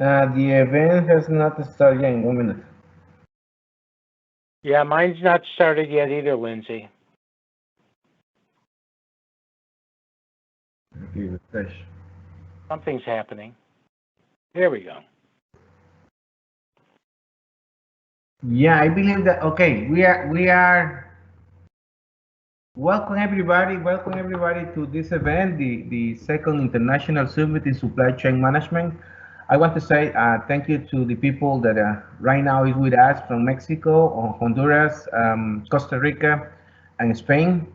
The event has not started yet in 1 minute. Yeah, mine's not started yet either, Lindsay. Okay, refresh. Something's happening. There we go. Yeah, I believe that. Okay, we are. Welcome everybody to this event, the second International Summit in Supply Chain Management. I want to say thank you to the people that right now is with us from Mexico, or Honduras, Costa Rica, and Spain.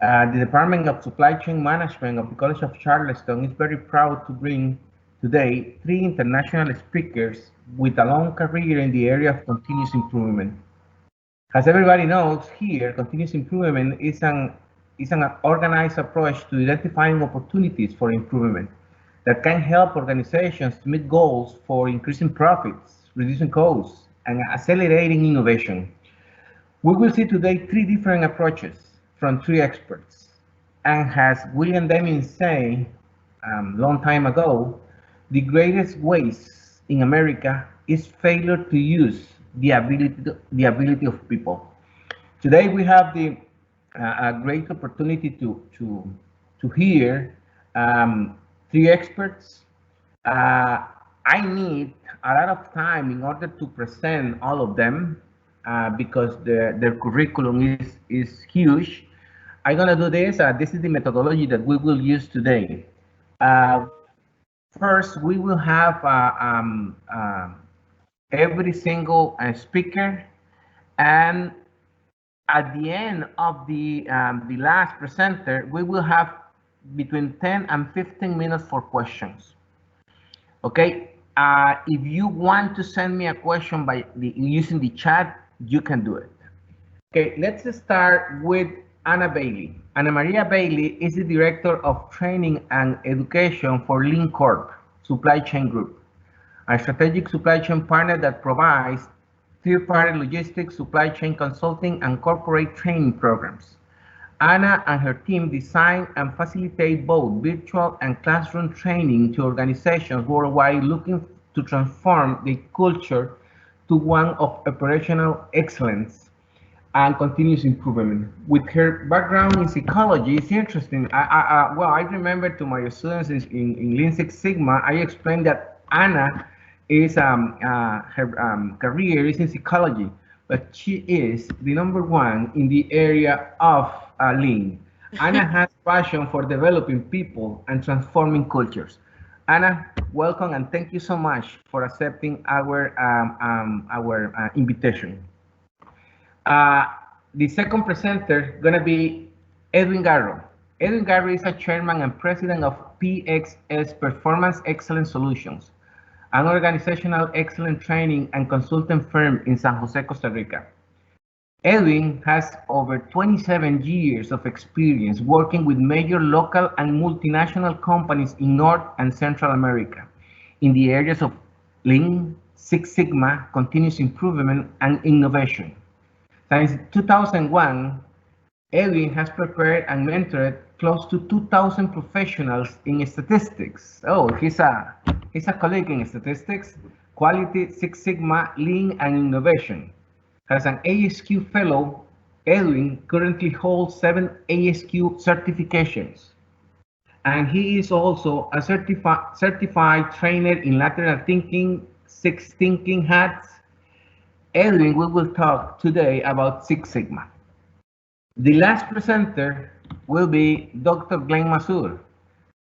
The Department of Supply Chain Management of the College of Charleston is very proud to bring today three international speakers with a long career in the area of continuous improvement. As everybody knows here, continuous improvement is an organized approach to identifying opportunities for improvement that can help organizations to meet goals for increasing profits, reducing costs, and accelerating innovation. We will see today three different approaches from three experts. And as William Deming said long time ago, the greatest waste in America is failure to use the ability of people. Today we have the a great opportunity to hear three experts. Uh, I need a lot of time in order to present all of them because their curriculum is huge. I'm gonna do this. This is the methodology that we will use today. Uh, First, we will have every single speaker, and at the end of the last presenter, we will have between 10 and 15 minutes for questions. Okay. If you want to send me a question by using the chat, you can do it. Okay, let's start with Anna Bailey. Anna Maria Bailey is the Director of Training and Education for LeanCor Supply Chain Group, a strategic supply chain partner that provides third-party logistics, supply chain consulting, and corporate training programs. Anna and her team design and facilitate both virtual and classroom training to organizations worldwide looking to transform the culture to one of operational excellence and continuous improvement. With her background in psychology, it's interesting. Well, I remember to my students in Lean Six Sigma, I explained that Anna is her career is in psychology, but she is the number one in the area of Lean. Anna has passion for developing people and transforming cultures. Anna, welcome and thank you so much for accepting our invitation. Uh, the second presenter gonna be Edwin Garro. Edwin Garro is a chairman and president of PXS Performance Excellence Solutions, an organizational excellence training and consultant firm in San Jose, Costa Rica. Edwin has over 27 years of experience working with major local and multinational companies in North and Central America in the areas of Lean, Six Sigma, continuous improvement, and innovation. Since 2001, Edwin has prepared and mentored close to 2,000 professionals in statistics. Oh, he's a colleague in statistics, quality, Six Sigma, Lean, and innovation. As an ASQ fellow, Edwin currently holds 7 ASQ certifications, and he is also a certified trainer in lateral thinking, Six Thinking Hats. Edwin, we will talk today about Six Sigma. The last presenter will be Dr. Glenn Mazur.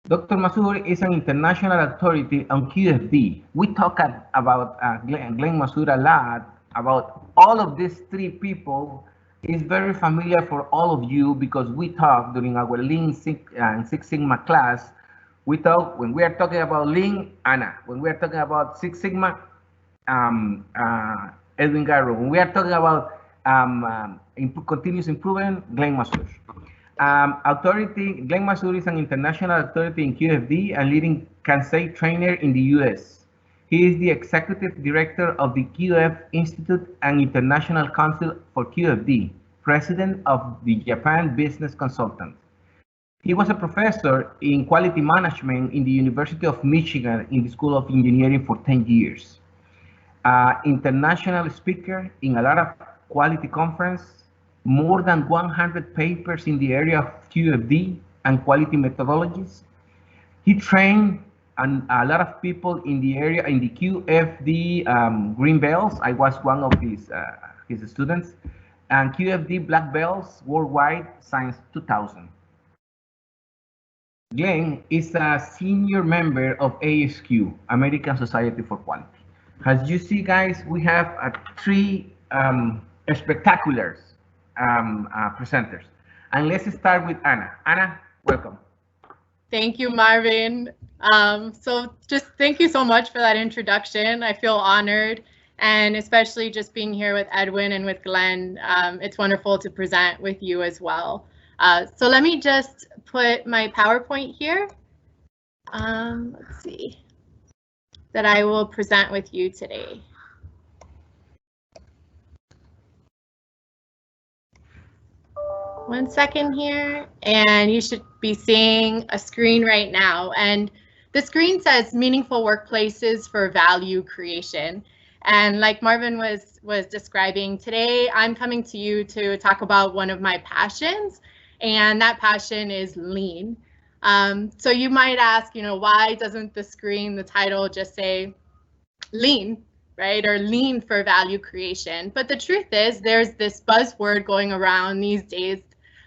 Dr. Mazur is an international authority on QFD. We talk about Glenn Mazur a lot. About all of these three people is very familiar for all of you because we talk during our Lean and Six Sigma class. We talk when we are talking about Lean, Anna. When we are talking about Six Sigma, um, uh, Edwin Garro. When we are talking about continuous improvement, Glenn Mazur. Glenn Mazur is an international authority in QFD and leading Kansei trainer in the US. He is the executive director of the QF Institute and International Council for QFD, president of the Japan Business Consultant. He was a professor in quality management in the University of Michigan in the School of Engineering for 10 years. International speaker in a lot of quality conference, more than 100 papers in the area of QFD and quality methodologies. He trained a lot of people in the area, in the QFD green belts. I was one of his students, and QFD black belts worldwide since 2000. Glenn is a senior member of ASQ, American Society for Quality. As you see, guys, we have three spectacular presenters. And let's start with Anna. Anna, welcome. Thank you, Marvin. So just thank you so much for that introduction. I feel honored, and especially just being here with Edwin and with Glenn. It's wonderful to present with you as well. So let me just put my PowerPoint here. Let's see, that I will present with you today. One second here, and you should be seeing a screen right now. And the screen says meaningful workplaces for value creation. And like Marvin was describing, today I'm coming to you to talk about one of my passions, and that passion is lean. So you might ask, why doesn't the screen, the title just say lean, right? Or lean for value creation. But the truth is there's this buzzword going around these days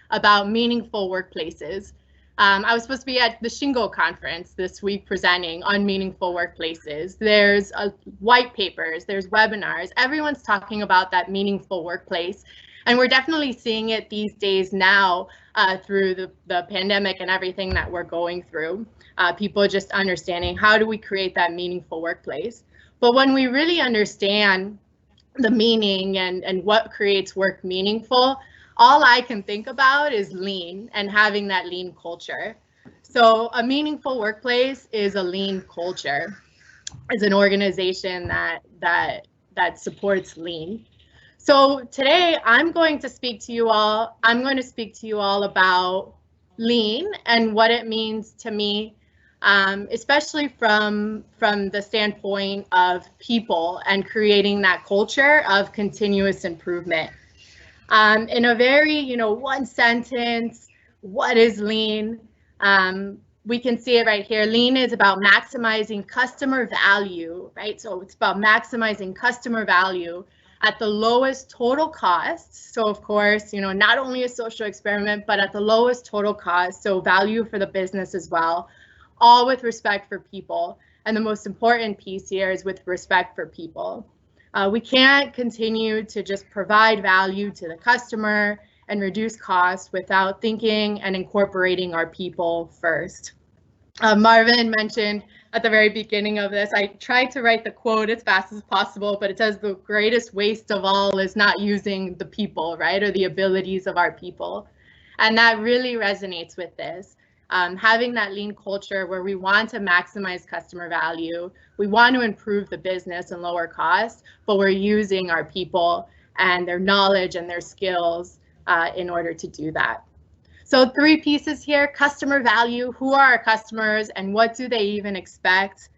about meaningful workplaces. I was supposed to be at the Shingo conference this week presenting on meaningful workplaces. There's white papers, there's webinars, everyone's talking about that meaningful workplace. And we're definitely seeing it these days now through the pandemic and everything that we're going through. People just understanding, how do we create that meaningful workplace? But when we really understand the meaning and what creates work meaningful, all I can think about is lean and having that lean culture. So a meaningful workplace is a lean culture. It's an organization that supports lean. So today I'm going to speak to you all. I'm going to speak to you all about lean and what it means to me, especially from the standpoint of people and creating that culture of continuous improvement. In a very, one sentence, what is lean? We can see it right here. Lean is about maximizing customer value, right? So it's about maximizing customer value at the lowest total cost. So of course, not only a social experiment, but at the lowest total cost. So value for the business as well, all with respect for people. And the most important piece here is with respect for people. We can't continue to just provide value to the customer and reduce costs without thinking and incorporating our people first. Marvin mentioned at the very beginning of this, I tried to write the quote as fast as possible, but it says the greatest waste of all is not using the people, right? Or the abilities of our people. And that really resonates with this. Having that lean culture where we want to maximize customer value, we want to improve the business and lower costs, but we're using our people and their knowledge and their skills in order to do that. So 3 pieces here: customer value, who are our customers and what do they even expect?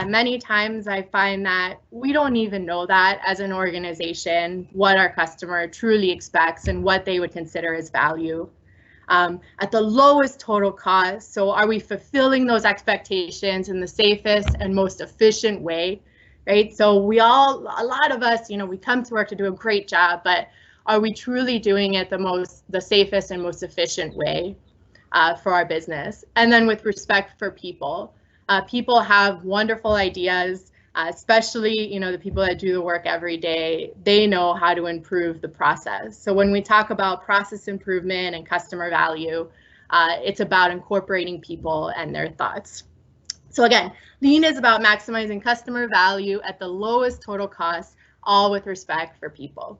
Many times I find that we don't even know that as an organization, what our customer truly expects and what they would consider as value. At the lowest total cost. So are we fulfilling those expectations in the safest and most efficient way, right? So a lot of us, we come to work to do a great job, but are we truly doing it the safest and most efficient way for our business? And then with respect for people, people have wonderful ideas, especially, the people that do the work every day. They know how to improve the process. So when we talk about process improvement and customer value, it's about incorporating people and their thoughts. So again, lean is about maximizing customer value at the lowest total cost, all with respect for people.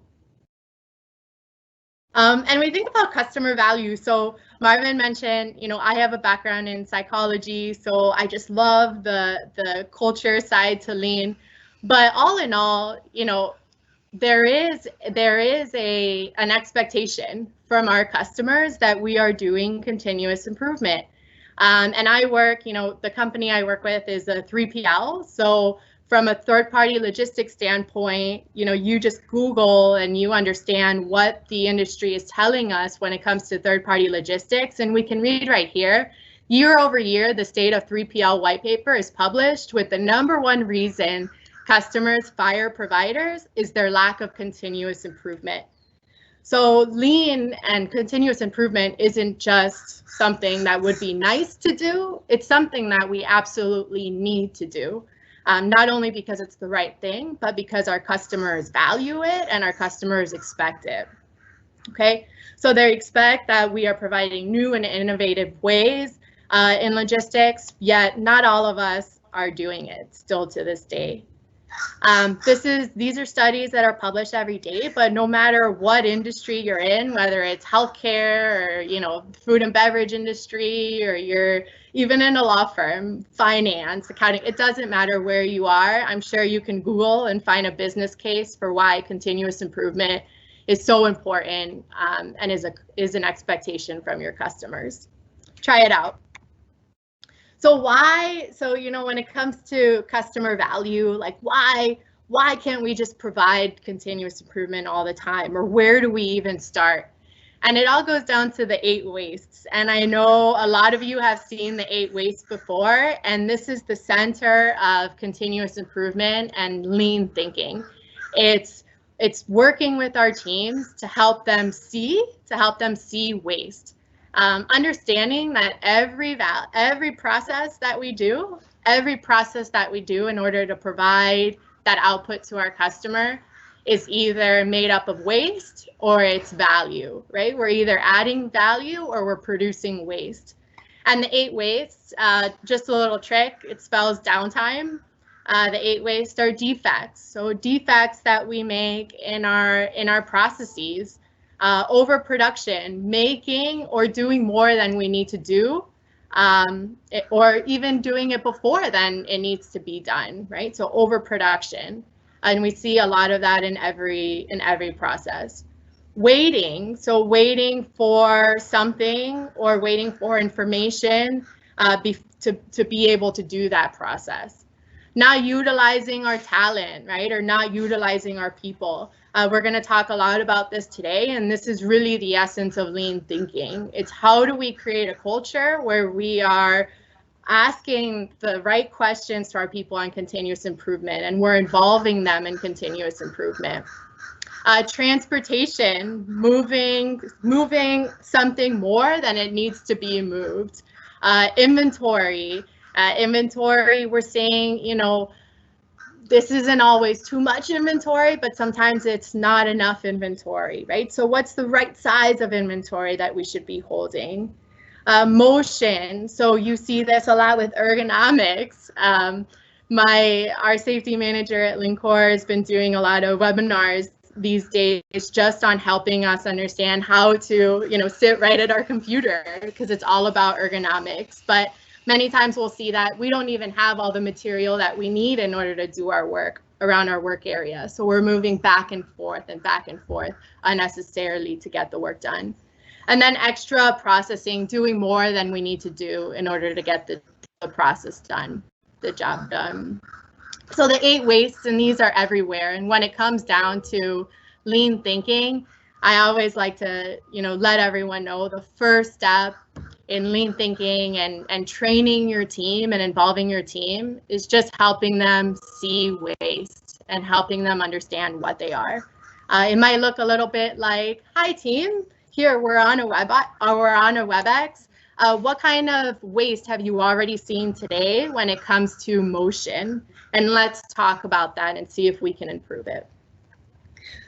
And we think about customer value. So Marvin mentioned, I have a background in psychology, so I just love the culture side to lean. But all in all, there is an expectation from our customers that we are doing continuous improvement. And I work, the company I work with is a 3PL. So from a third-party logistics standpoint, you just Google and you understand what the industry is telling us when it comes to third-party logistics. And we can read right here, year over year, the State of 3PL white paper is published with the #1 reason customers fire providers is their lack of continuous improvement. So lean and continuous improvement isn't just something that would be nice to do, it's something that we absolutely need to do. Not only because it's the right thing, but because our customers value it and our customers expect it. Okay, so they expect that we are providing new and innovative ways in logistics, yet not all of us are doing it still to this day. These are studies that are published every day, but no matter what industry you're in, whether it's healthcare or food and beverage industry, or you're even in a law firm, finance, accounting, it doesn't matter where you are. I'm sure you can Google and find a business case for why continuous improvement is so important and is an expectation from your customers. Try it out. So when it comes to customer value, like why can't we just provide continuous improvement all the time, or where do we even start? And it all goes down to the 8 wastes. And I know a lot of you have seen the 8 wastes before, and this is the center of continuous improvement and lean thinking. It's working with our teams to help them see waste. Understanding that every process that we do in order to provide that output to our customer is either made up of waste or it's value, right? We're either adding value or we're producing waste. And the 8 wastes, just a little trick, it spells downtime. The 8 wastes are defects. So defects that we make in our processes. Overproduction, making or doing more than we need to do, or even doing it before than it needs to be done, right? So overproduction, and we see a lot of that in every process. Waiting, so waiting for something or waiting for information to be able to do that process. Not utilizing our talent, right? Or not utilizing our people. We're going to talk a lot about this today, and this is really the essence of lean thinking. It's how do we create a culture where we are asking the right questions to our people on continuous improvement, and we're involving them in continuous improvement. Transportation, moving something more than it needs to be moved. Inventory, we're saying, this isn't always too much inventory, but sometimes it's not enough inventory, right? So what's the right size of inventory that we should be holding? Motion, so you see this a lot with ergonomics. Our safety manager at LeanCor has been doing a lot of webinars these days just on helping us understand how to, sit right at our computer, because it's all about ergonomics. But many times we'll see that we don't even have all the material that we need in order to do our work around our work area. So we're moving back and forth unnecessarily to get the work done. And then extra processing, doing more than we need to do in order to get the process done, the job done. So the 8 wastes, and these are everywhere. And when it comes down to lean thinking, I always like to, let everyone know the first step in lean thinking and training your team and involving your team is just helping them see waste and helping them understand what they are. It might look a little bit like, hi team, here we're on a WebEx. What kind of waste have you already seen today when it comes to motion? And let's talk about that and see if we can improve it.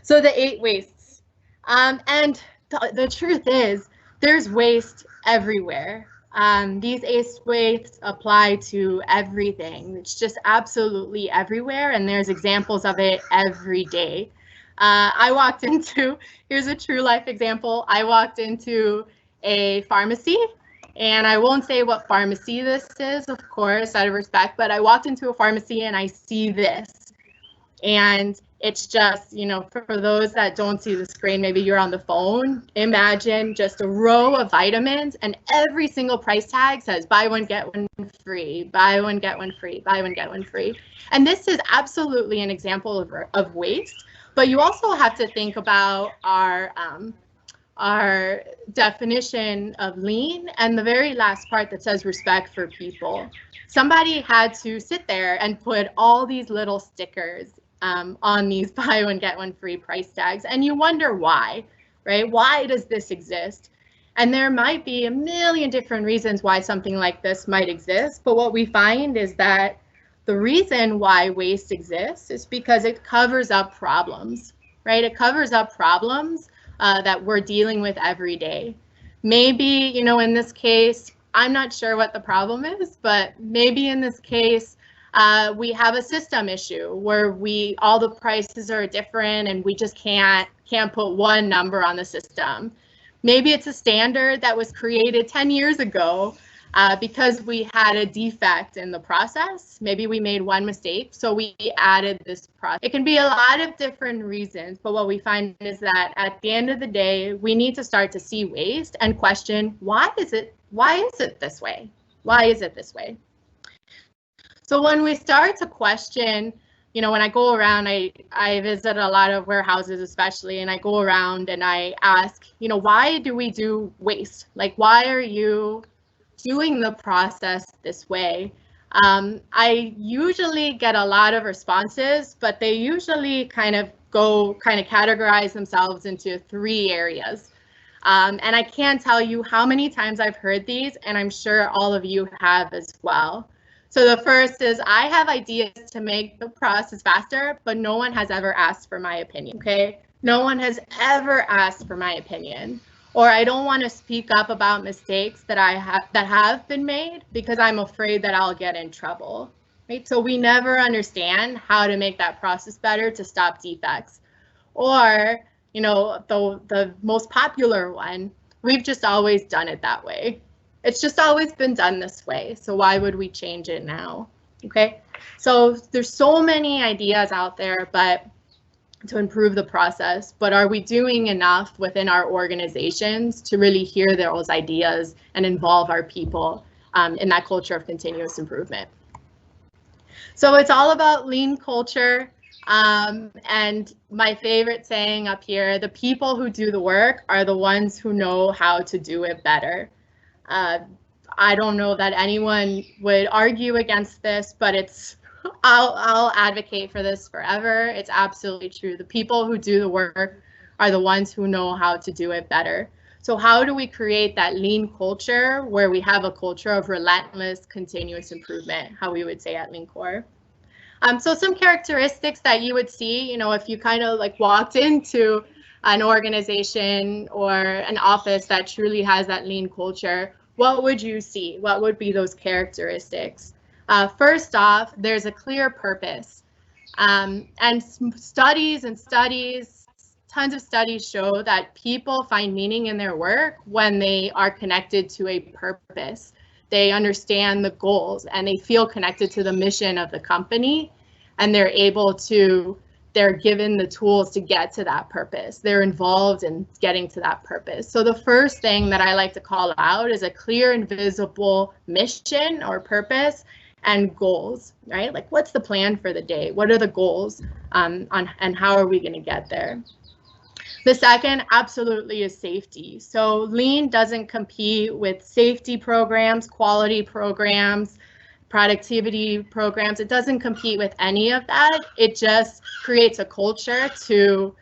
So the 8 wastes, and the truth is there's waste everywhere. These 8 wastes apply to everything. It's just absolutely everywhere, and there's examples of it every day. Here's a true life example. I walked into a pharmacy, and I won't say what pharmacy this is, of course, out of respect, but I walked into a pharmacy and I see this. And It's just, for those that don't see the screen, maybe you're on the phone, imagine just a row of vitamins and every single price tag says buy one, get one free, buy one, get one free, buy one, get one free. And this is absolutely an example of waste, but you also have to think about our definition of lean and the very last part that says respect for people. Somebody had to sit there and put all these little stickers on these buy one, get one free price tags. And you wonder why, right? Why does this exist? And there might be a million different reasons why something like this might exist. But what we find is that the reason why waste exists is because it covers up problems, right? It covers up problems that we're dealing with every day. Maybe, in this case, I'm not sure what the problem is, but maybe in this case, we have a system issue where all the prices are different and we just can't put one number on the system. Maybe it's a standard that was created 10 years ago because we had a defect in the process. Maybe we made one mistake, so we added this process. It can be a lot of different reasons, but what we find is that at the end of the day, we need to start to see waste and question, why is it this way? Why is it this way? So when we start to question, when I go around, I visit a lot of warehouses especially, and I go around and I ask, why do we do waste? Like, why are you doing the process this way? I usually get a lot of responses, but they usually kind of categorize themselves into 3 areas. And I can't tell you how many times I've heard these, and I'm sure all of you have as well. So the first is, I have ideas to make the process faster, but no one has ever asked for my opinion, okay? No one has ever asked for my opinion. Or I don't want to speak up about mistakes that have been made because I'm afraid that I'll get in trouble, right? So we never understand how to make that process better to stop defects. Or, the most popular one, we've just always done it that way. It's just always been done this way. So why would we change it now? Okay. So there's so many ideas out there, but to improve the process, but are we doing enough within our organizations to really hear those ideas and involve our people in that culture of continuous improvement? So it's all about lean culture. And my favorite saying up here, the people who do the work are the ones who know how to do it better. I don't know that anyone would argue against this, but I'll advocate for this forever. It's absolutely true. The people who do the work are the ones who know how to do it better. So how do we create that lean culture where we have a culture of relentless continuous improvement, how we would say at LeanCor? So some characteristics that you would see, if you kind of walked into an organization or an office that truly has that lean culture, what would you see? What would be those characteristics? First off, there's a clear purpose. And studies, tons of studies show that people find meaning in their work when they are connected to a purpose. They understand the goals and they feel connected to the mission of the company, and they're given the tools to get to that purpose. They're involved in getting to that purpose. So the first thing that I like to call out is a clear and visible mission or purpose and goals, right? Like, what's the plan for the day? What are the goals and how are we going to get there? The second absolutely is safety. So lean doesn't compete with safety programs, quality programs, productivity programs. It doesn't compete with any of that. It just creates a culture to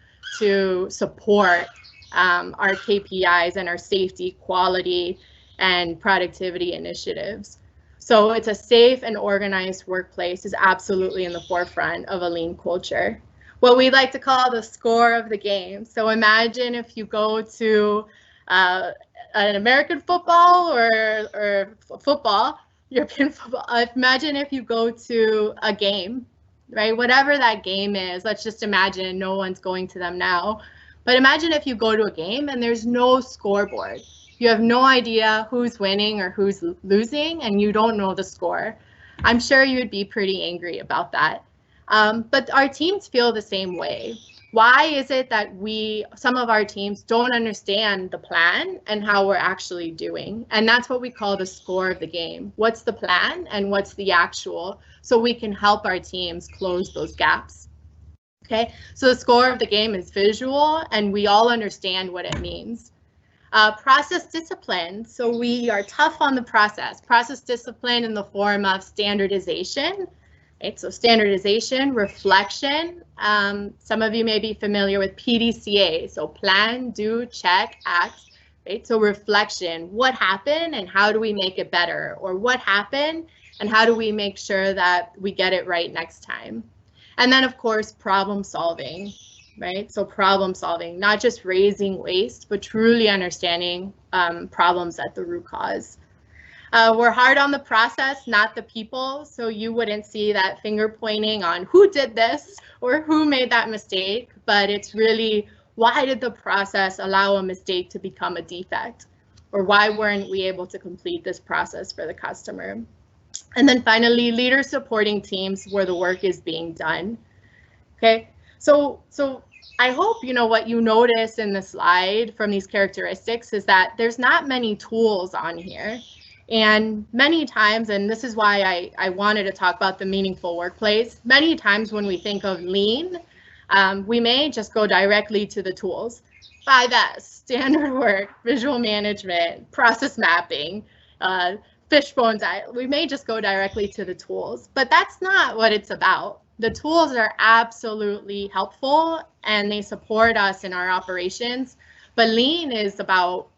support our KPIs and our safety, quality, and productivity initiatives. So it's a safe and organized workplace is absolutely in the forefront of a lean culture. What we like to call the score of the game. So imagine if you go to an American football or football, European football. Imagine if you go to a game, right? Whatever that game is, let's just imagine, no one's going to them now. But imagine if you go to a game and there's no scoreboard. You have no idea who's winning or who's losing, and you don't know the score. I'm sure you would be pretty angry about that. But our teams feel the same way. Why is it that some of our teams don't understand the plan and how we're actually doing? And that's what we call the score of the game. What's the plan and what's the actual, so we can help our teams close those gaps. Okay, so the score of the game is visual, and we all understand what it means. Process discipline. So we are tough on the process. Process discipline in the form of standardization. Right, so standardization, reflection. Some of you may be familiar with PDCA. So plan, do, check, act. Right, so reflection. What happened and how do we make it better? Or what happened and how do we make sure that we get it right next time? And then, of course, problem solving, right? So problem solving, not just raising waste, but truly understanding problems at the root cause. We're hard on the process, not the people. So you wouldn't see that finger pointing on who did this or who made that mistake, but it's really, why did the process allow a mistake to become a defect? Or why weren't we able to complete this process for the customer? And then finally, leaders supporting teams where the work is being done. Okay, so I hope what you notice in the slide from these characteristics is that there's not many tools on here. And many times, and this is why I wanted to talk about the meaningful workplace, many times when we think of lean, we may just go directly to the tools. 5S, standard work, visual management, process mapping, fishbone diet. We may just go directly to the tools, but that's not what it's about. The tools are absolutely helpful and they support us in our operations, but lean is about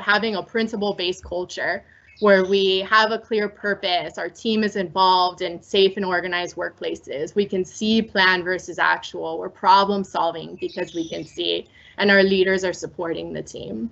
having a principle-based culture where we have a clear purpose, our team is involved in safe and organized workplaces, we can see plan versus actual, we're problem solving because we can see, and our leaders are supporting the team.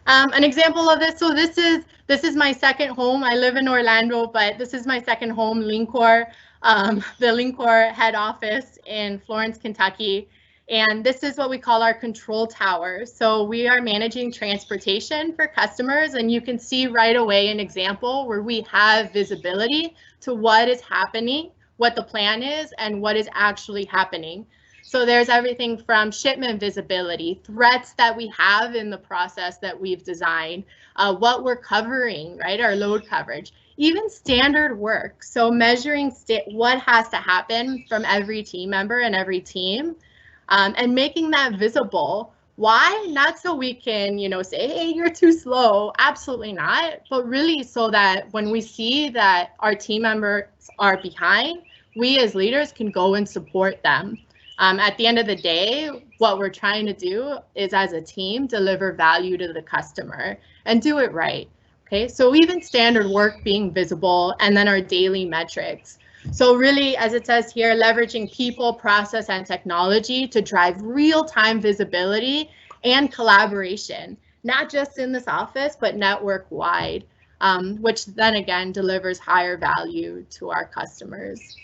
An example of this, so this is my second home. I live in Orlando, but this is my second home, LeanCor, the LeanCor head office in Florence, Kentucky. And this is what we call our control tower. So we are managing transportation for customers, and you can see right away an example where we have visibility to what is happening, what the plan is, and what is actually happening. So there's everything from shipment visibility, threats that we have in the process that we've designed, what we're covering, right, our load coverage, even standard work. So measuring what has to happen from every team member and every team, and making that visible. Why? Not so we can, say, hey, you're too slow. Absolutely not. But really so that when we see that our team members are behind, we as leaders can go and support them. At the end of the day, what we're trying to do is, as a team, deliver value to the customer and do it right. Okay, so even standard work being visible, and then our daily metrics. So really, as it says here, leveraging people, process, and technology to drive real-time visibility and collaboration, not just in this office, but network-wide, which then again delivers higher value to our customers.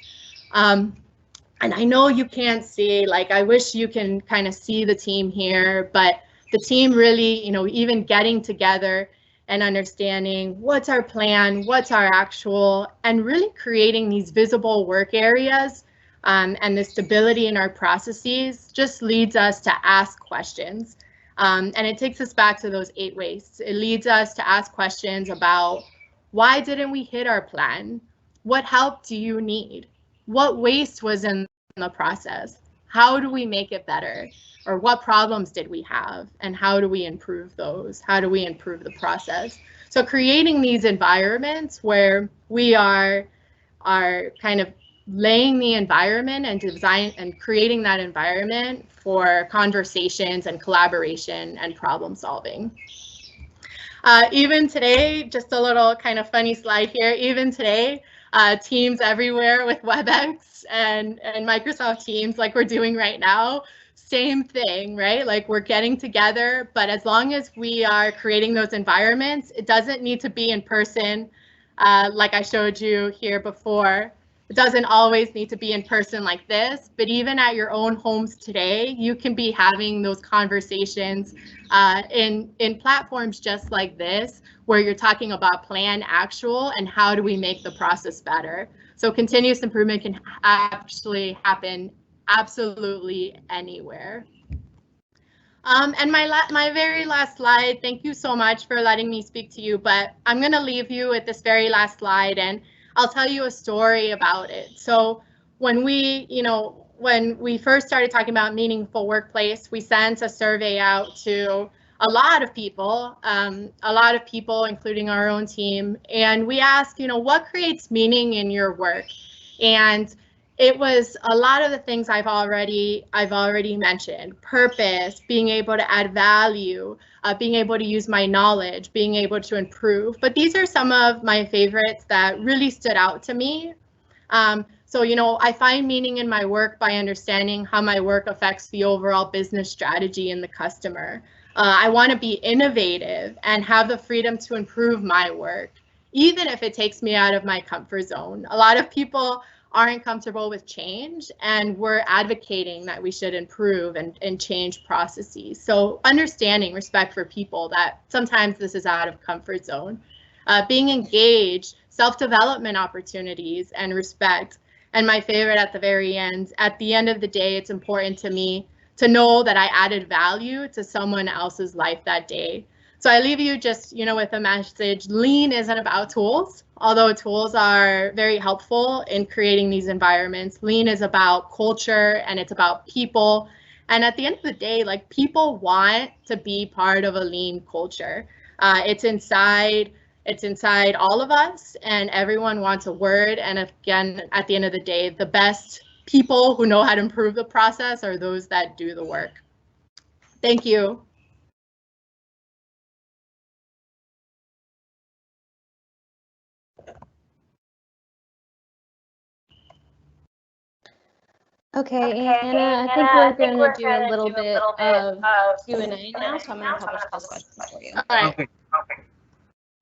And I know you can't see, I wish you can kind of see the team here, but the team really, even getting together and understanding what's our plan, what's our actual, and really creating these visible work areas and the stability in our processes just leads us to ask questions. And it takes us back to those 8 wastes. It leads us to ask questions about, why didn't we hit our plan? What help do you need? What waste was in the process? How do we make it better? Or what problems did we have? And how do we improve those? How do we improve the process? So creating these environments where we are kind of laying the environment and design and creating that environment for conversations and collaboration and problem solving. Even today, just a little kind of funny slide here, even today, teams everywhere with WebEx and Microsoft Teams like we're doing right now, same thing, right? Like we're getting together, but as long as we are creating those environments, it doesn't need to be in person, like I showed you here before. It doesn't always need to be in person like this, but even at your own homes today, you can be having those conversations in platforms just like this, where you're talking about plan, actual, and how do we make the process better. So continuous improvement can actually happen absolutely anywhere. And my very last slide, thank you so much for letting me speak to you, but I'm going to leave you with this very last slide, and I'll tell you a story about it. So when we first started talking about meaningful workplace, we sent a survey out to a lot of people, including our own team, and we asked, what creates meaning in your work? And it was a lot of the things I've already mentioned: purpose, being able to add value, being able to use my knowledge, being able to improve. But these are some of my favorites that really stood out to me. So, I find meaning in my work by understanding how my work affects the overall business strategy and the customer. I want to be innovative and have the freedom to improve my work, even if it takes me out of my comfort zone. A lot of people aren't comfortable with change, and we're advocating that we should improve and change processes. So understanding respect for people, that sometimes this is out of comfort zone. Being engaged, self-development opportunities, and respect. And my favorite at the end of the day, it's important to me to know that I added value to someone else's life that day. So I leave you just, with a message: Lean isn't about tools, although tools are very helpful in creating these environments. Lean is about culture, and it's about people. And at the end of the day, people want to be part of a lean culture. It's inside all of us, and everyone wants a word. And again, at the end of the day, the best people who know how to improve the process are those that do the work. Thank you. Okay, Anna, I think we're going to do a little bit of Q&A now, so I'm going to publish this question for you. All right. Okay.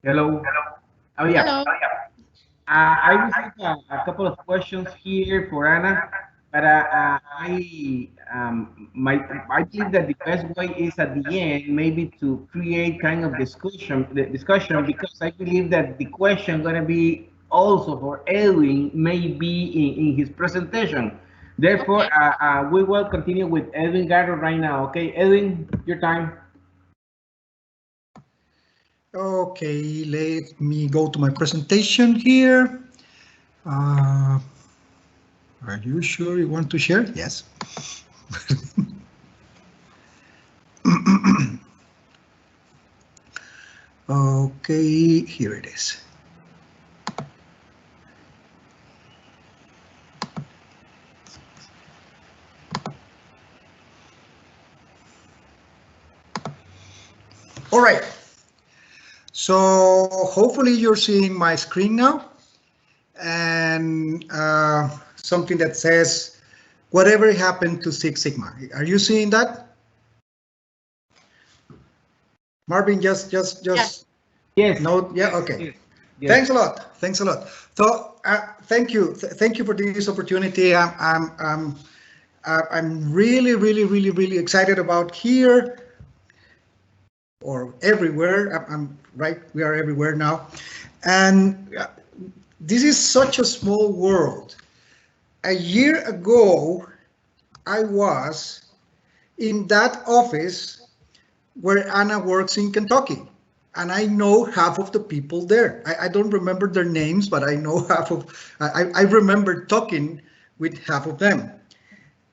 Hello. Oh, yeah. Hello. I received a couple of questions here for Anna, but I believe that the best way is at the end, maybe to create kind of discussion, because I believe that the question going to be also for Edwin, maybe in his presentation. Therefore, okay. We will continue with Edwin Garro right now. Okay, Edwin, your time. Okay, let me go to my presentation here. Are you sure you want to share? Yes. Okay, here it is. All right. So hopefully you're seeing my screen now, and something that says, whatever happened to Six Sigma. Are you seeing that? Marvin, just Yes. No, yeah, okay. Yes. Yes. Thanks a lot. Thanks a lot. So thank you for this opportunity. I'm really excited about here, or everywhere. I'm right. We are everywhere now, and this is such a small world. A year ago, I was in that office where Anna works in Kentucky, and I know half of the people there. I don't remember their names, but I know half of. I remember talking with half of them.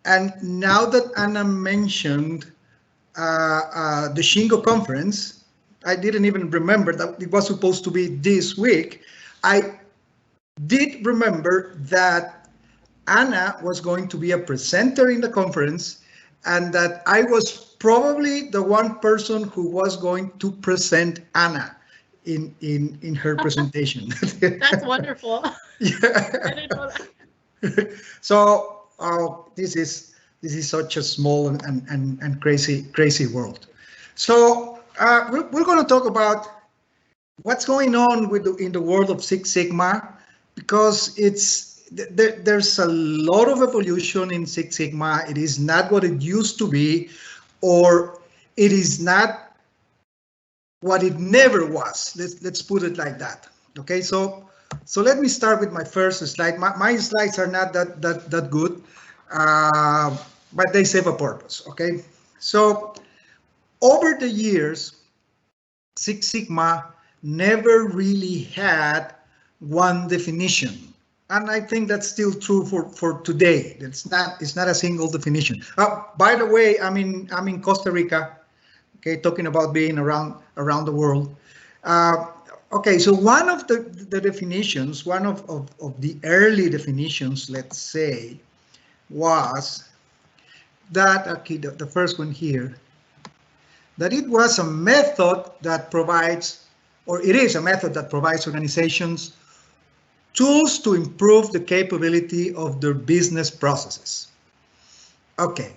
And now that Anna mentioned the Shingo conference, I didn't even remember that it was supposed to be this week. I did remember that Anna was going to be a presenter in the conference, and that I was probably the one person who was going to present Anna in her presentation. That's wonderful. Yeah. I didn't know that. So this is such a small and crazy world. So we're going to talk about what's going on in the world of Six Sigma, because it's there's a lot of evolution in Six Sigma. It is not what it used to be, or it is not what it never was. Let's put it like that. Okay, so let me start with my first slide. My slides are not that good, but they serve a purpose. Okay, so over the years, Six Sigma never really had one definition, and I think that's still true for today. It's not a single definition. By the way, I'm in Costa Rica. Okay, talking about being around the world. Okay, so one of the definitions, one of the early definitions, let's say, was that, okay, the first one here, that it was a method that provides, or it is a method that provides organizations tools to improve the capability of their business processes. Okay.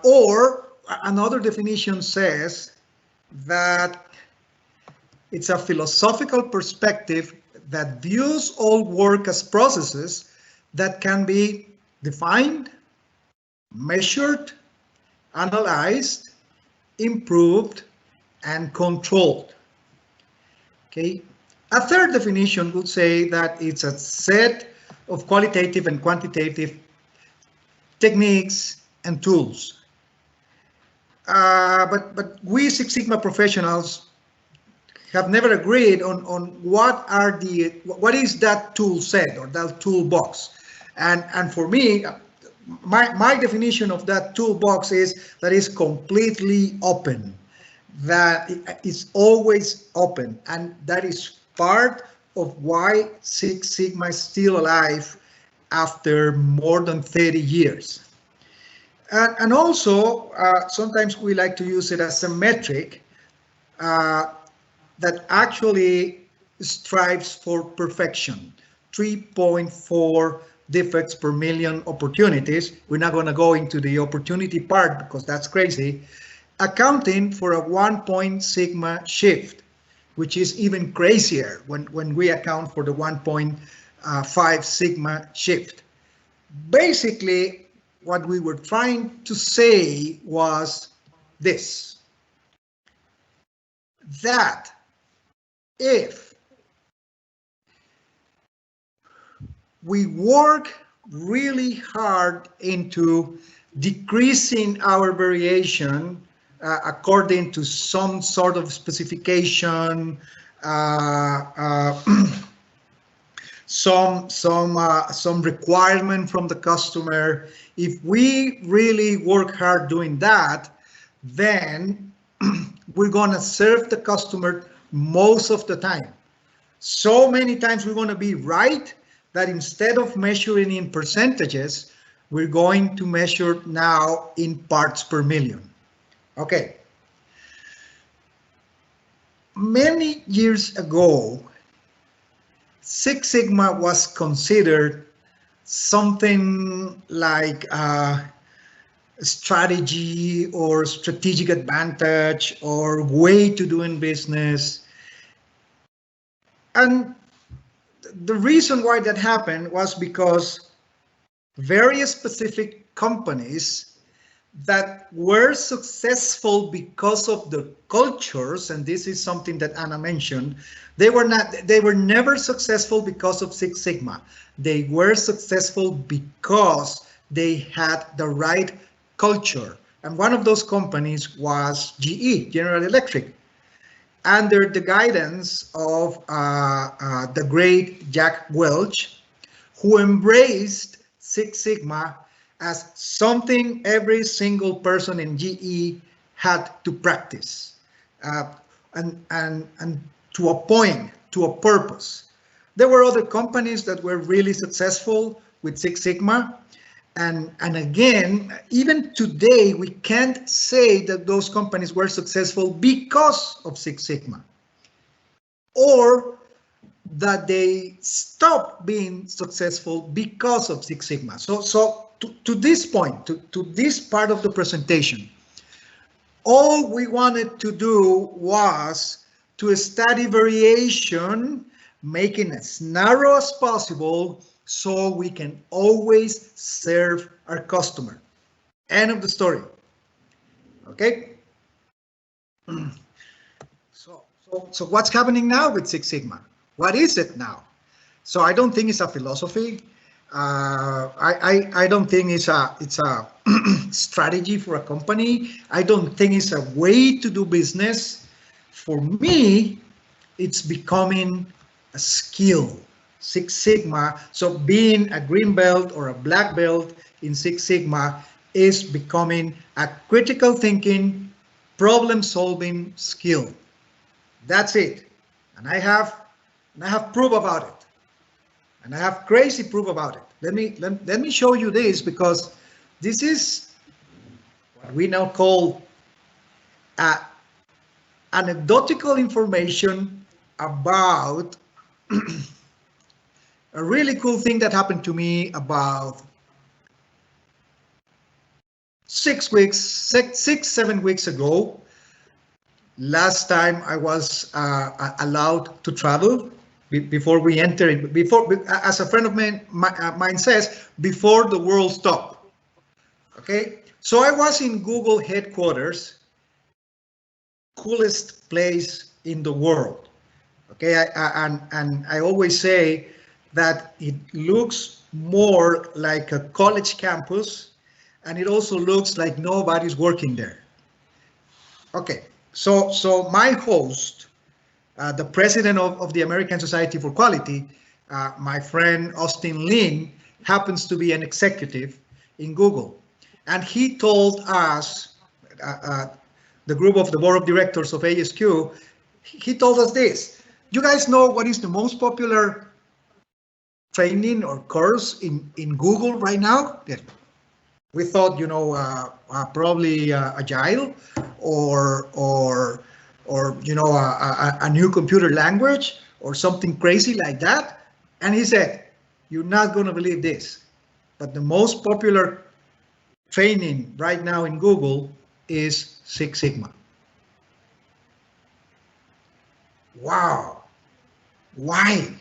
Or another definition says that it's a philosophical perspective that views all work as processes that can be defined, measured, analyzed, improved, and controlled. Okay. A third definition would say that it's a set of qualitative and quantitative techniques and tools. But we Six Sigma professionals have never agreed on what is that tool set or that toolbox. And for me, my definition of that toolbox is that it's completely open, that it's always open, and that is part of why Six Sigma is still alive after more than 30 years. And also, sometimes we like to use it as a metric that actually strives for perfection. 3.4 defects per million opportunities. We're not going to go into the opportunity part because that's crazy. Accounting for a 1 sigma shift, which is even crazier when we account for the 1.5 sigma shift. Basically, what we were trying to say was this, that if we work really hard into decreasing our variation according to some sort of specification, some requirement from the customer. If we really work hard doing that, then we're going to serve the customer most of the time. So many times we're going to be right that instead of measuring in percentages, we're going to measure now in parts per million. Okay. Many years ago, Six Sigma was considered something like a strategy or strategic advantage or way to doing business. And the reason why that happened was because very specific companies that were successful because of the cultures, and this is something that Anna mentioned, they were never successful because of Six Sigma. They were successful because they had the right culture. And one of those companies was GE, General Electric, under the guidance of the great Jack Welch, who embraced Six Sigma as something every single person in GE had to practice, and to a point, to a purpose. There were other companies that were really successful with Six Sigma, and again, even today, we can't say that those companies were successful because of Six Sigma, or that they stopped being successful because of Six Sigma. So to this point, to this part of the presentation, all we wanted to do was to study variation making as narrow as possible so we can always serve our customer. End of the story. Okay. So what's happening now with Six Sigma? What is it now? So I don't think it's a philosophy. I don't think it's a strategy for a company. I don't think it's a way to do business. For me, it's becoming a skill. Six Sigma. So being a green belt or a black belt in Six Sigma is becoming a critical thinking, problem solving skill. That's it. And I have proof about it. And I have crazy proof about it. Let me show you this, because this is what we now call anecdotal information about a really cool thing that happened to me about 7 weeks ago. Last time I was allowed to travel before we entered, as a friend of mine says, before the world stopped. Okay, so I was in Google headquarters, coolest place in the world. Okay, and I always say that it looks more like a college campus, and it also looks like nobody's working there. Okay. So my host, the president of the American Society for Quality, my friend Austin Lin, happens to be an executive in Google. And he told us, the group of the board of directors of ASQ, he told us this: you guys know what is the most popular training or course in Google right now? We thought, probably Agile or a new computer language or something crazy like that. And he said, you're not going to believe this, but the most popular training right now in Google is Six Sigma. Wow. Why?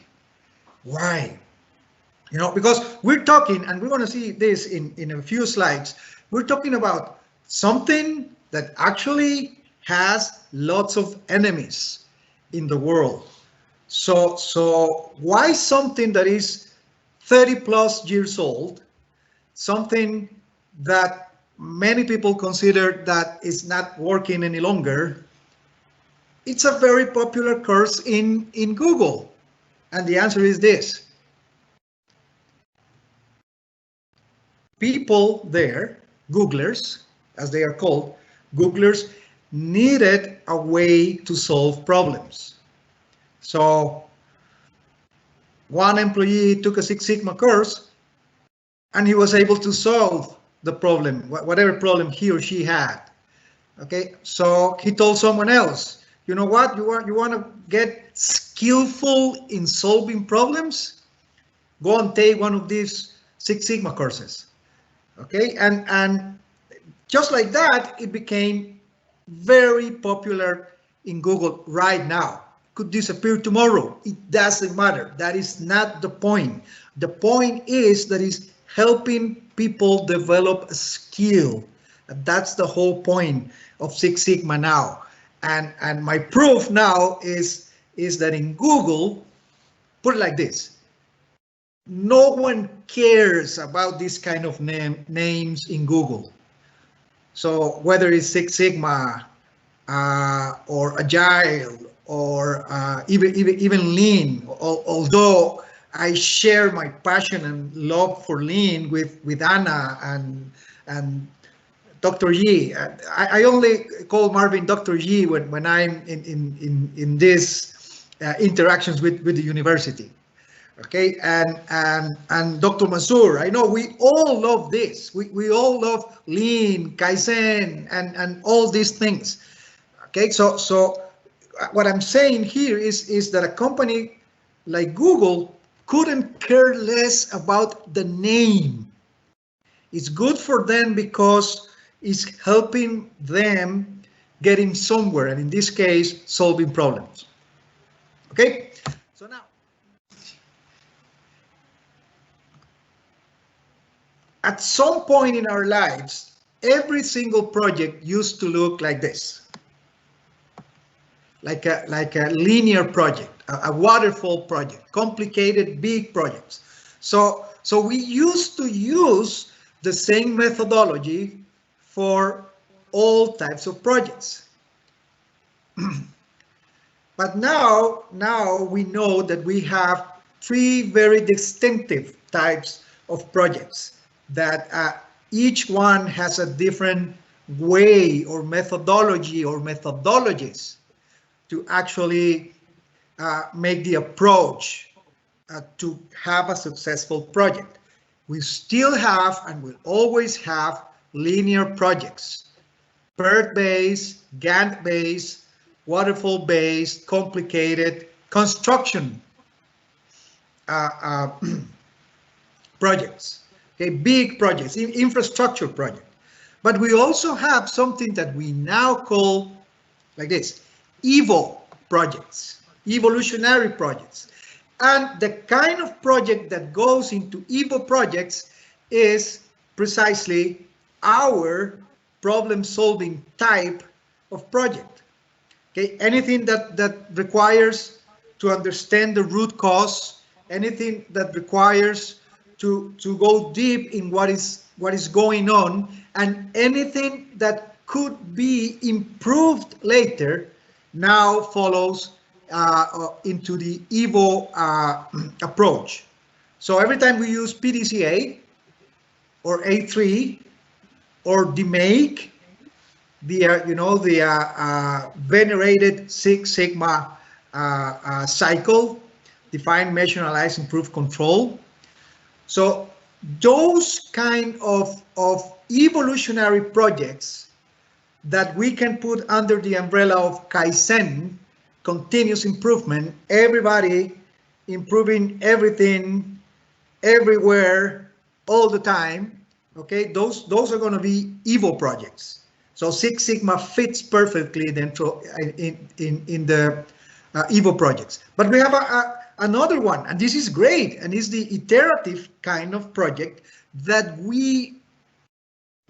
Because we're talking, and we're going to see this in a few slides, we're talking about something that actually has lots of enemies in the world. So why something that is 30 plus years old, something that many people consider that is not working any longer, it's a very popular course in Google? And the answer is this. People there, Googlers, as they are called, Googlers needed a way to solve problems. So one employee took a Six Sigma course and he was able to solve the problem, whatever problem he or she had. Okay, so he told someone else, you know what, you want to get skillful in solving problems? Go and take one of these Six Sigma courses. Okay, and just like that, it became very popular in Google right now. Could disappear tomorrow. It doesn't matter. That is not the point. The point is that it's helping people develop a skill. That's the whole point of Six Sigma now. And my proof now is that in Google, put it like this. No one cares about this kind of names in Google. So whether it's Six Sigma or Agile or even Lean, although I share my passion and love for Lean with Anna and Dr. Yi. I only call Marvin Dr. Yi when I'm in these interactions with the university. Okay, and Dr. Mazur, I know we all love this. We all love Lean, Kaizen, and all these things. Okay, so what I'm saying here is that a company like Google couldn't care less about the name. It's good for them because it's helping them getting somewhere, and in this case, solving problems. Okay, so now at some point in our lives, every single project used to look like this. Like a linear project, a waterfall project, complicated, big projects. So we used to use the same methodology for all types of projects. But now we know that we have three very distinctive types of projects that each one has a different way or methodology or methodologies to actually make the approach to have a successful project. We still have and will always have linear projects, PERT-based, Gantt-based, waterfall-based, complicated construction projects, okay, big projects, infrastructure projects. But we also have something that we now call like this, EVO projects, evolutionary projects. And the kind of project that goes into EVO projects is precisely our problem-solving type of project. Okay, anything that requires to understand the root cause, anything that requires to go deep in what is going on, and anything that could be improved later now follows into the EVO approach. So every time we use PDCA or A3 or DMAIC, the venerated Six Sigma cycle, define, measure, analyze, improve, control. So those kind of evolutionary projects that we can put under the umbrella of Kaizen, continuous improvement, everybody improving everything, everywhere, all the time. Okay, those are going to be EVO projects. So Six Sigma fits perfectly then in the EVO projects. But we have another one, and this is great, and it's the iterative kind of project that we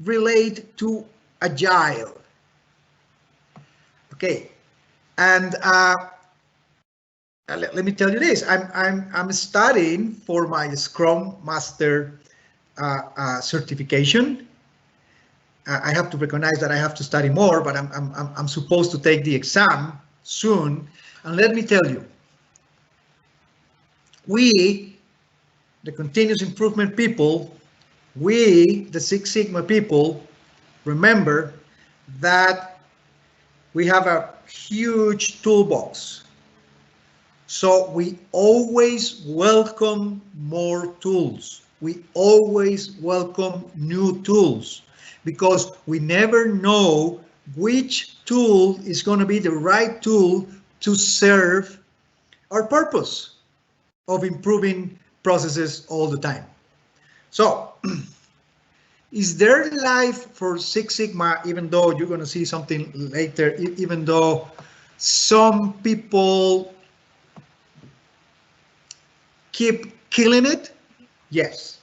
relate to Agile. Okay, and let me tell you this: I'm studying for my Scrum Master certification. I have to recognize that I have to study more, but I'm supposed to take the exam soon. And let me tell you, we, the continuous improvement people, we, the Six Sigma people, remember that we have a huge toolbox. So we always welcome more tools. We always welcome new tools, because we never know which tool is going to be the right tool to serve our purpose of improving processes all the time. So, is there life for Six Sigma, even though you're going to see something later, even though some people keep killing it? Yes,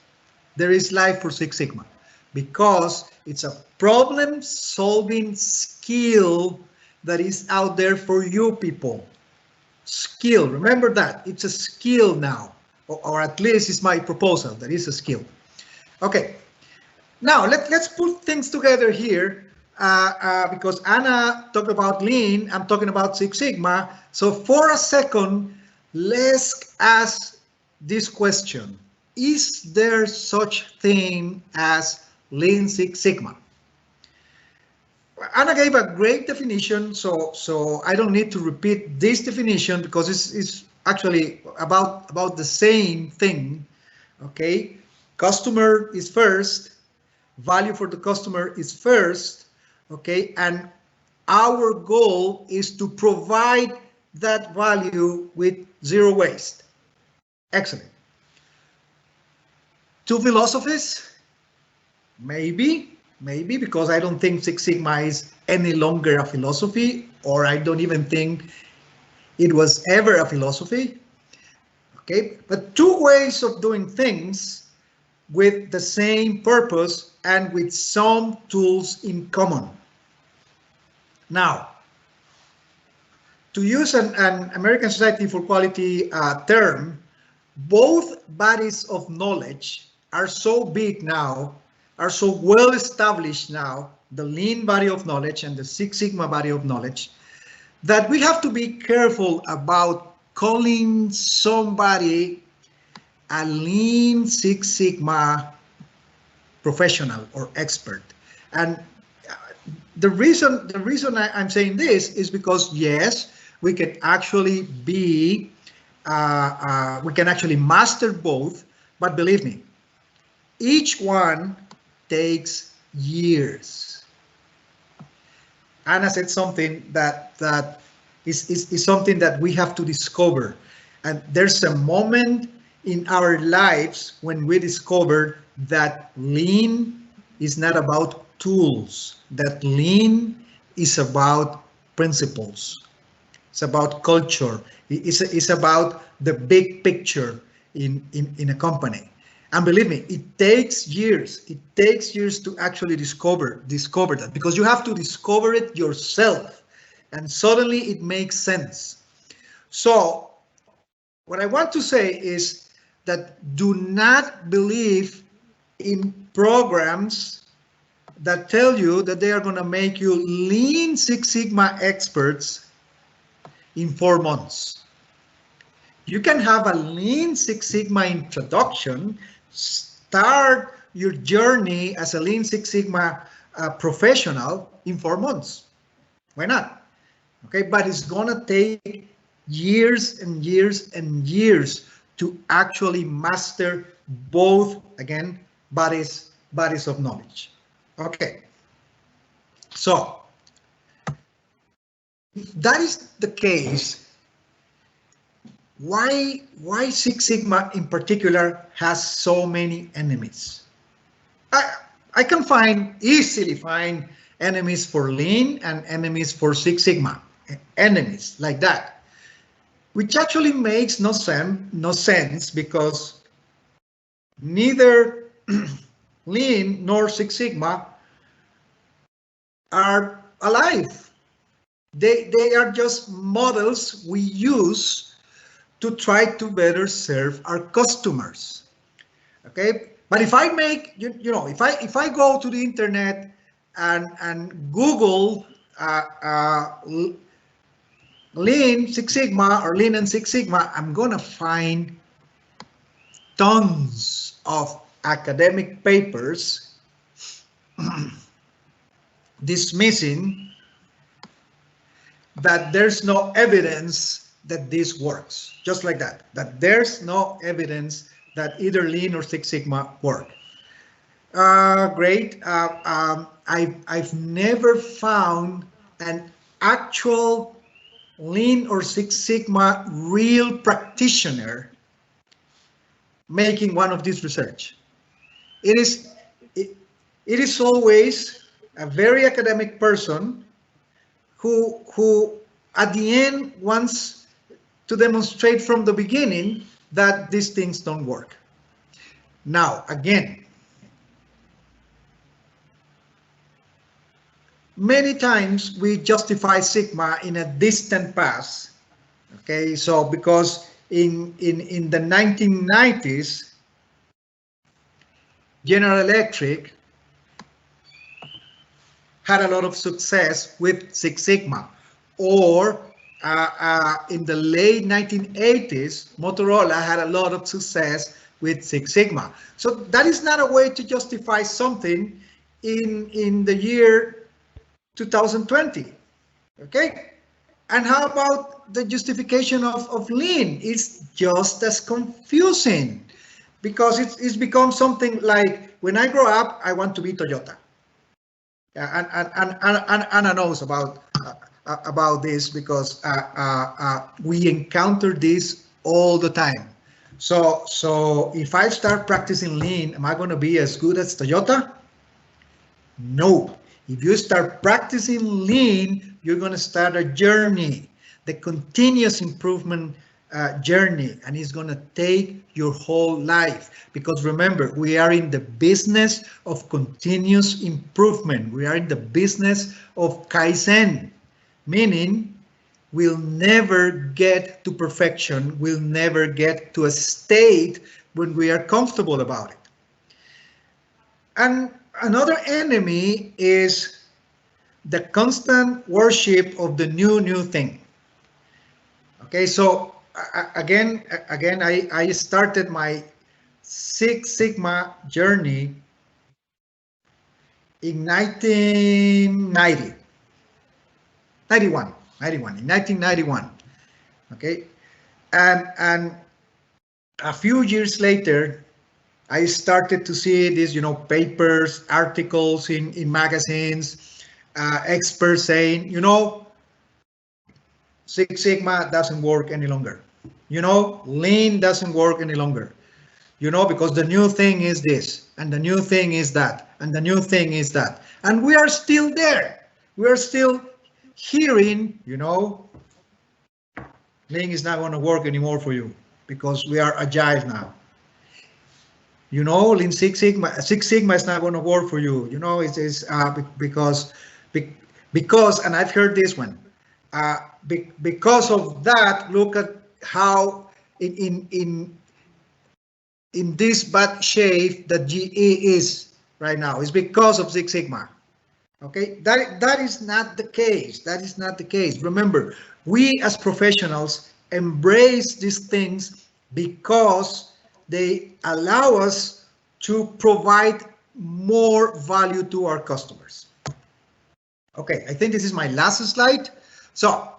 there is life for Six Sigma, because it's a problem-solving skill that is out there for you people. Skill, remember that, it's a skill now, or at least it's my proposal, that is a skill. Okay, now let's put things together here, because Anna talked about Lean, I'm talking about Six Sigma. So for a second, let's ask this question. Is there such thing as Lean Six Sigma? Anna gave a great definition, so I don't need to repeat this definition, because it's actually about the same thing. Okay, customer is first, value for the customer is first. Okay, and our goal is to provide that value with zero waste. Excellent. Two philosophies? Maybe, because I don't think Six Sigma is any longer a philosophy, or I don't even think it was ever a philosophy. Okay, but two ways of doing things with the same purpose and with some tools in common. Now, to use an American Society for Quality term, both bodies of knowledge are so big now, are so well established now, the Lean body of knowledge and the Six Sigma body of knowledge, that we have to be careful about calling somebody a Lean Six Sigma professional or expert. And the reason I'm saying this is because, yes, we can actually be, we can actually master both, but believe me, each one takes years. Anna said something that is something that we have to discover. And there's a moment in our lives when we discover that Lean is not about tools, that Lean is about principles. It's about culture. It's about the big picture in a company. And believe me, it takes years. It takes years to actually discover that, because you have to discover it yourself, and suddenly it makes sense. So what I want to say is that do not believe in programs that tell you that they are going to make you Lean Six Sigma experts in 4 months. You can have a Lean Six Sigma introduction, start your journey as a Lean Six Sigma professional in 4 months. Why not? Okay, but it's gonna take years and years and years to actually master both, again, bodies of knowledge. Okay, so if that is the case, why Six Sigma in particular has so many enemies? I can easily find enemies for Lean and enemies for Six Sigma, enemies like that, which actually makes no sense because neither Lean nor Six Sigma are alive. They are just models we use to try to better serve our customers. Okay, but if I make, if I go to the internet and Google Lean Six Sigma or Lean and Six Sigma, I'm gonna find tons of academic papers dismissing that there's no evidence that this works, just like that there's no evidence that either Lean or Six Sigma work. Great. I've never found an actual Lean or Six Sigma real practitioner making one of this research. It is always a very academic person who at the end wants to demonstrate from the beginning that these things don't work. Now, again, many times we justify Sigma in a distant past. Okay, so because in the 1990s, General Electric had a lot of success with Six Sigma, or in the late 1980s, Motorola had a lot of success with Six Sigma. So that is not a way to justify something in the year 2020. Okay, and how about the justification of Lean? It's just as confusing, because it's become something like, when I grow up, I want to be Toyota. And Anna knows about this because we encounter this all the time. So if I start practicing Lean, am I going to be as good as Toyota? No. If you start practicing Lean, you're going to start a journey, the continuous improvement journey, and it's going to take your whole life, because remember, we are in the business of continuous improvement. We are in the business of Kaizen, meaning we'll never get to perfection. We'll never get to a state when we are comfortable about it. And another enemy is the constant worship of the new thing. Okay, so again, I started my Six Sigma journey in 1991. Okay, and a few years later, I started to see these, papers, articles in magazines, experts saying, Six Sigma doesn't work any longer. Lean doesn't work any longer. Because the new thing is this, and the new thing is that, and the new thing is that. And we are still there. We are still hearing, Lean is not going to work anymore for you because we are agile now. Lean Six Sigma is not going to work for you. It's because, and I've heard this one, because of that, look at how in this bad shape that GE is right now. It's because of Six Sigma. Okay, that is not the case. That is not the case. Remember, we as professionals embrace these things because they allow us to provide more value to our customers. Okay, I think this is my last slide. So,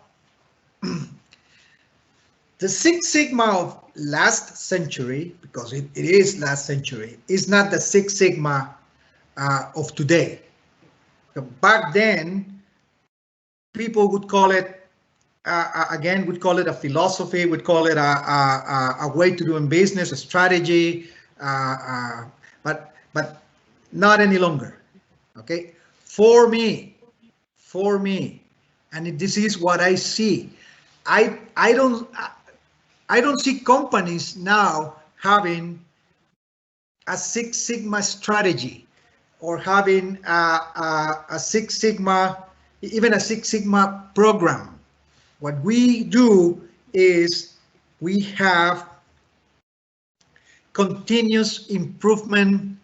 the Six Sigma of last century, because it is last century, is not the Six Sigma of today. Back then, people would call it, would call it a philosophy, would call it a way to do in business, a strategy, but not any longer. Okay, for me, and this is what I see. I don't see companies now having a Six Sigma strategy or having a Six Sigma, even a Six Sigma program. What we do is we have continuous improvement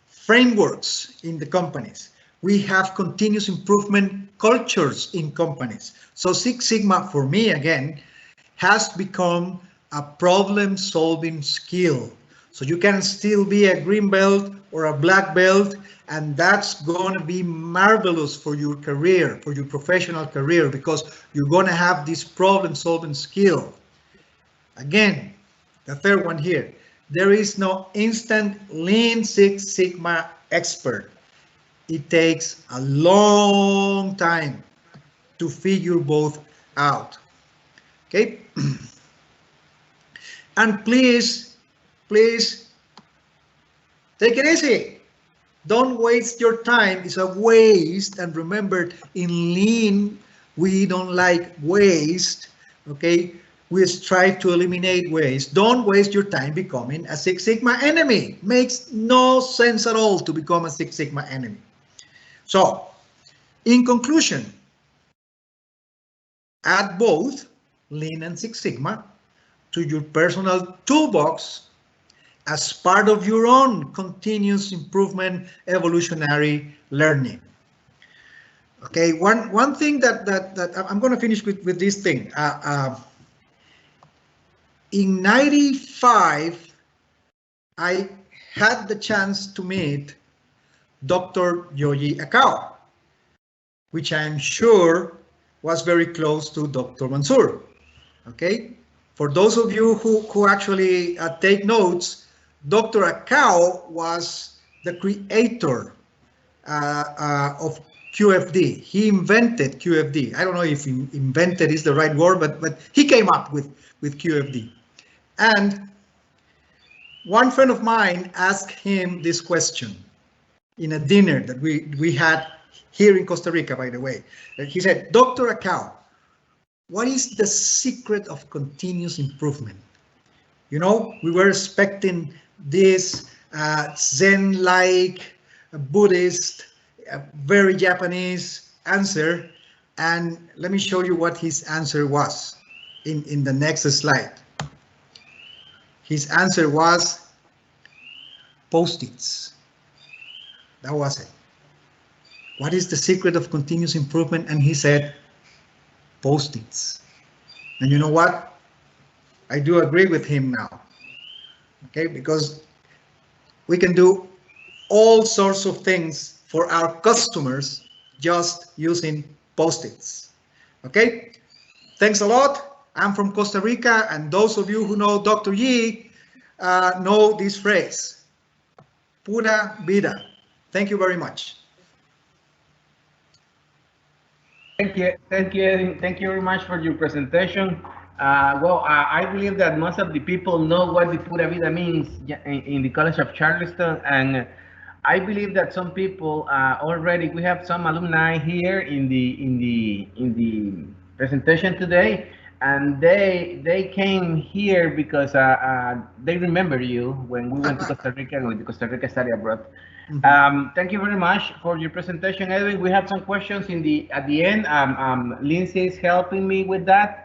frameworks in the companies. We have continuous improvement cultures in companies. So Six Sigma, for me, again, has become a problem-solving skill. So you can still be a green belt or a black belt, and that's going to be marvelous for your career, for your professional career, because you're going to have this problem-solving skill. Again, the third one here, there is no instant Lean Six Sigma expert. It takes a long time to figure both out. Okay, and please take it easy. Don't waste your time. It's a waste. And remember, in Lean, we don't like waste. Okay, we strive to eliminate waste. Don't waste your time becoming a Six Sigma enemy. Makes no sense at all to become a Six Sigma enemy. So, in conclusion, add both Lean and Six Sigma to your personal toolbox as part of your own continuous improvement evolutionary learning. Okay, one thing that I'm going to finish with this thing. In '95, I had the chance to meet Dr. Yoji Akao, which I'm sure was very close to Dr. Mazur. Okay, for those of you who actually take notes, Dr. Akao was the creator of QFD. He invented QFD. I don't know if invented is the right word, but he came up with QFD. And one friend of mine asked him this question in a dinner that we had here in Costa Rica, by the way. He said, Dr. Akao, what is the secret of continuous improvement? You know, we were expecting this Zen-like, Buddhist, very Japanese answer. And let me show you what his answer was in the next slide. His answer was Post-its. That was it. What is the secret of continuous improvement? And he said, Post-its. And you know what? I do agree with him now. Okay, because we can do all sorts of things for our customers just using Post-its. Okay, thanks a lot. I'm from Costa Rica, and those of you who know Dr. Yi know this phrase, pura vida. Thank you very much. Thank you, Edwin. Thank you very much for your presentation. I believe that most of the people know what the pura vida means in the College of Charleston, and I believe that some people already, we have some alumni here in the presentation today, and they came here because they remember you when we went to Costa Rica and with the Costa Rica study abroad. Thank you very much for your presentation, Edwin. We have some questions at the end. Lindsay is helping me with that.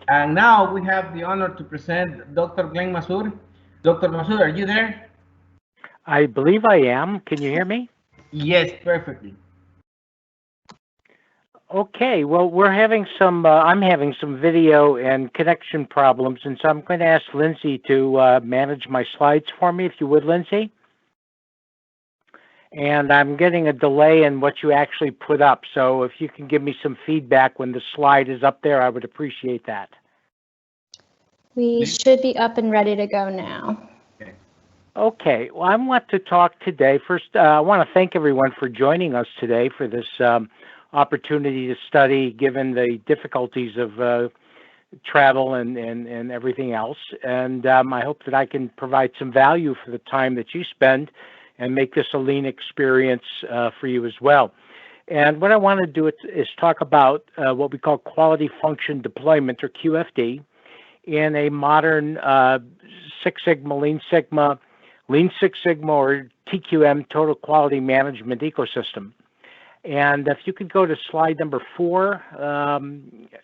And now we have the honor to present Dr. Glenn Mazur. Dr. Mazur, are you there? I believe I am. Can you hear me? Yes, perfectly. Okay, well, we're having some, I'm having some video and connection problems, and so I'm going to ask Lindsay to manage my slides for me, if you would, Lindsay. And I'm getting a delay in what you actually put up, so if you can give me some feedback when the slide is up there, I would appreciate that. We should be up and ready to go now. Okay, well, I want to talk today. First, I want to thank everyone for joining us today for this opportunity to study, given the difficulties of travel and everything else. And I hope that I can provide some value for the time that you spend and make this a lean experience for you as well. And what I want to do is talk about what we call quality function deployment, or QFD, in a modern Six Sigma, Lean Six Sigma, or TQM, Total Quality Management ecosystem. And if you could go to slide number 4,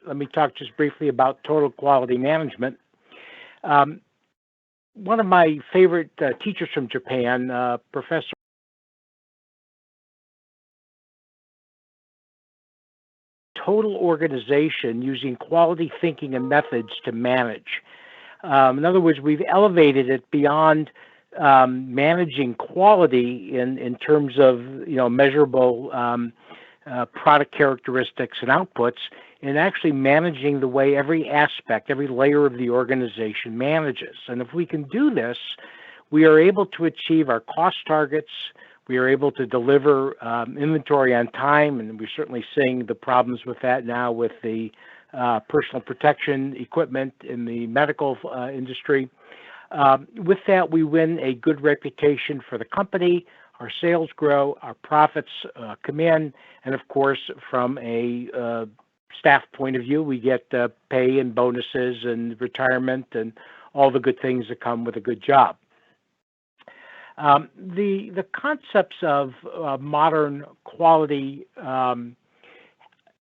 let me talk just briefly about total quality management. One of my favorite teachers from Japan, Professor total organization using quality thinking and methods to manage. In other words, we've elevated it beyond managing quality in terms of measurable product characteristics and outputs, and actually managing the way every aspect, every layer of the organization manages. And if we can do this, we are able to achieve our cost targets. We are able to deliver inventory on time, and we're certainly seeing the problems with that now with the personal protection equipment in the medical industry. With that, we win a good reputation for the company, our sales grow, our profits come in, and of course, from a staff point of view, we get pay and bonuses and retirement and all the good things that come with a good job. The concepts of modern quality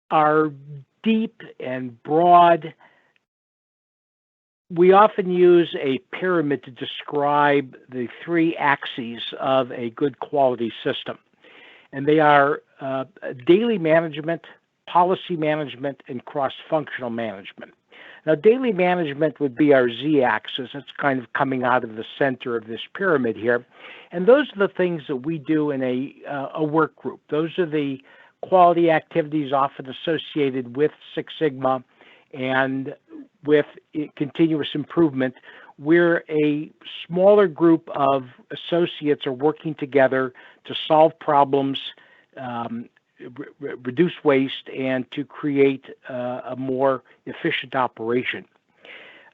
are deep and broad. We often use a pyramid to describe the 3 axes of a good quality system, and they are daily management, policy management, and cross-functional management. Now, daily management would be our z-axis. It's kind of coming out of the center of this pyramid here. And those are the things that we do in a work group. Those are the quality activities often associated with Six Sigma and with continuous improvement. We're a smaller group of associates are working together to solve problems, reduce waste, and to create a more efficient operation.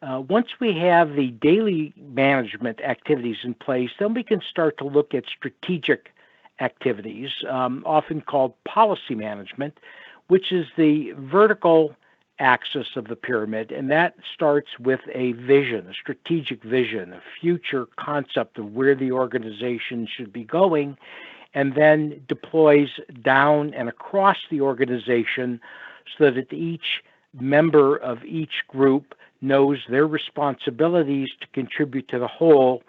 Once we have the daily management activities in place, then we can start to look at strategic activities, often called policy management, which is the vertical axis of the pyramid, and that starts with a vision, a strategic vision, a future concept of where the organization should be going, and then deploys down and across the organization so that each member of each group knows their responsibilities to contribute to the whole.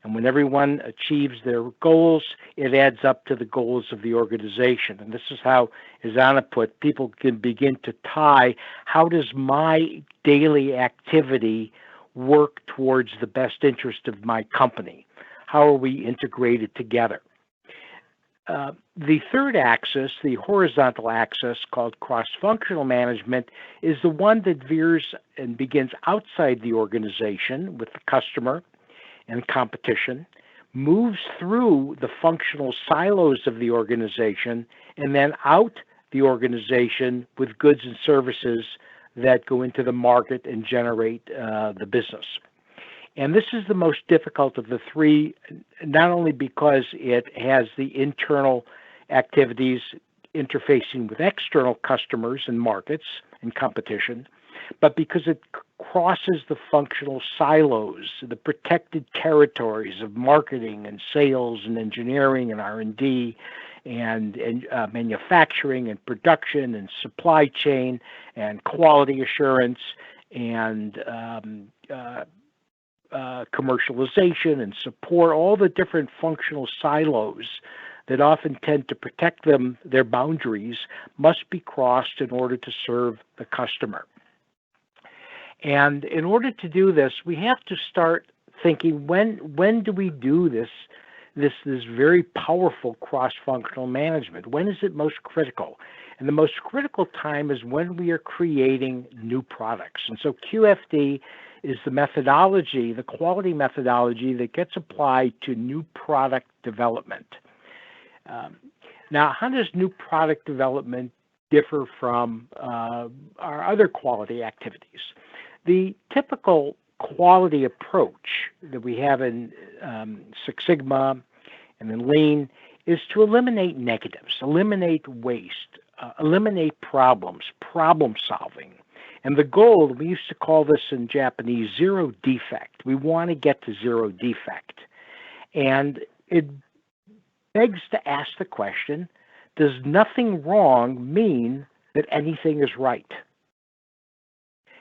And when everyone achieves their goals, it adds up to the goals of the organization. And this is how, as Anna put, people can begin to tie, how does my daily activity work towards the best interest of my company? How are we integrated together? The third axis, the horizontal axis called cross-functional management, is the one that veers and begins outside the organization with the customer and competition, moves through the functional silos of the organization, and then out the organization with goods and services that go into the market and generate the business. And this is the most difficult of the three, not only because it has the internal activities interfacing with external customers and markets and competition, but because it crosses the functional silos, the protected territories of marketing and sales and engineering and R&D and manufacturing and production and supply chain and quality assurance and commercialization and support, all the different functional silos that often tend to protect their boundaries must be crossed in order to serve the customer. And in order to do this, we have to start thinking, when do we do this very powerful cross-functional management? When is it most critical? And the most critical time is when we are creating new products. And so QFD is the methodology, the quality methodology that gets applied to new product development. Now, how does new product development differ from our other quality activities? The typical quality approach that we have in Six Sigma and in Lean is to eliminate negatives, eliminate waste, eliminate problems, problem solving. And the goal, we used to call this in Japanese zero defect. We want to get to zero defect. And it begs to ask the question, does nothing wrong mean that anything is right?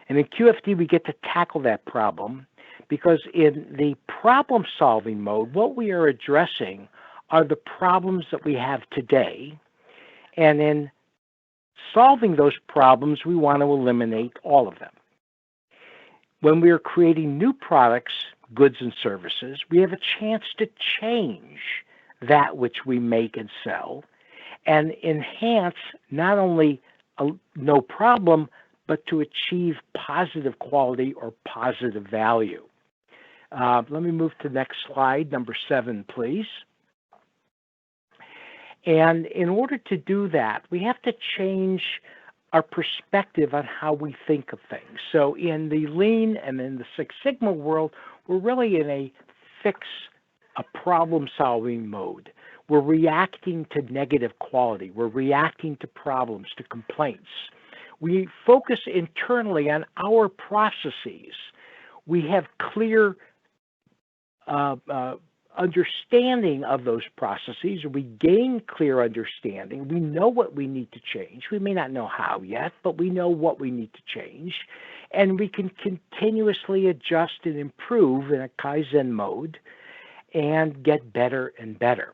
And in QFD, we get to tackle that problem because in the problem-solving mode, what we are addressing are the problems that we have today. And in solving those problems, we want to eliminate all of them. When we are creating new products, goods and services, we have a chance to change that which we make and sell and enhance not only no problem, but to achieve positive quality or positive value. Let me move to the next slide, number 7, please. And in order to do that, we have to change our perspective on how we think of things. So in the Lean and in the Six Sigma world, we're really in a problem-solving mode. We're reacting to negative quality. We're reacting to problems, to complaints. We focus internally on our processes. We have clear understanding of those processes. We gain clear understanding. We know what we need to change. We may not know how yet, but we know what we need to change. And we can continuously adjust and improve in a Kaizen mode and get better and better.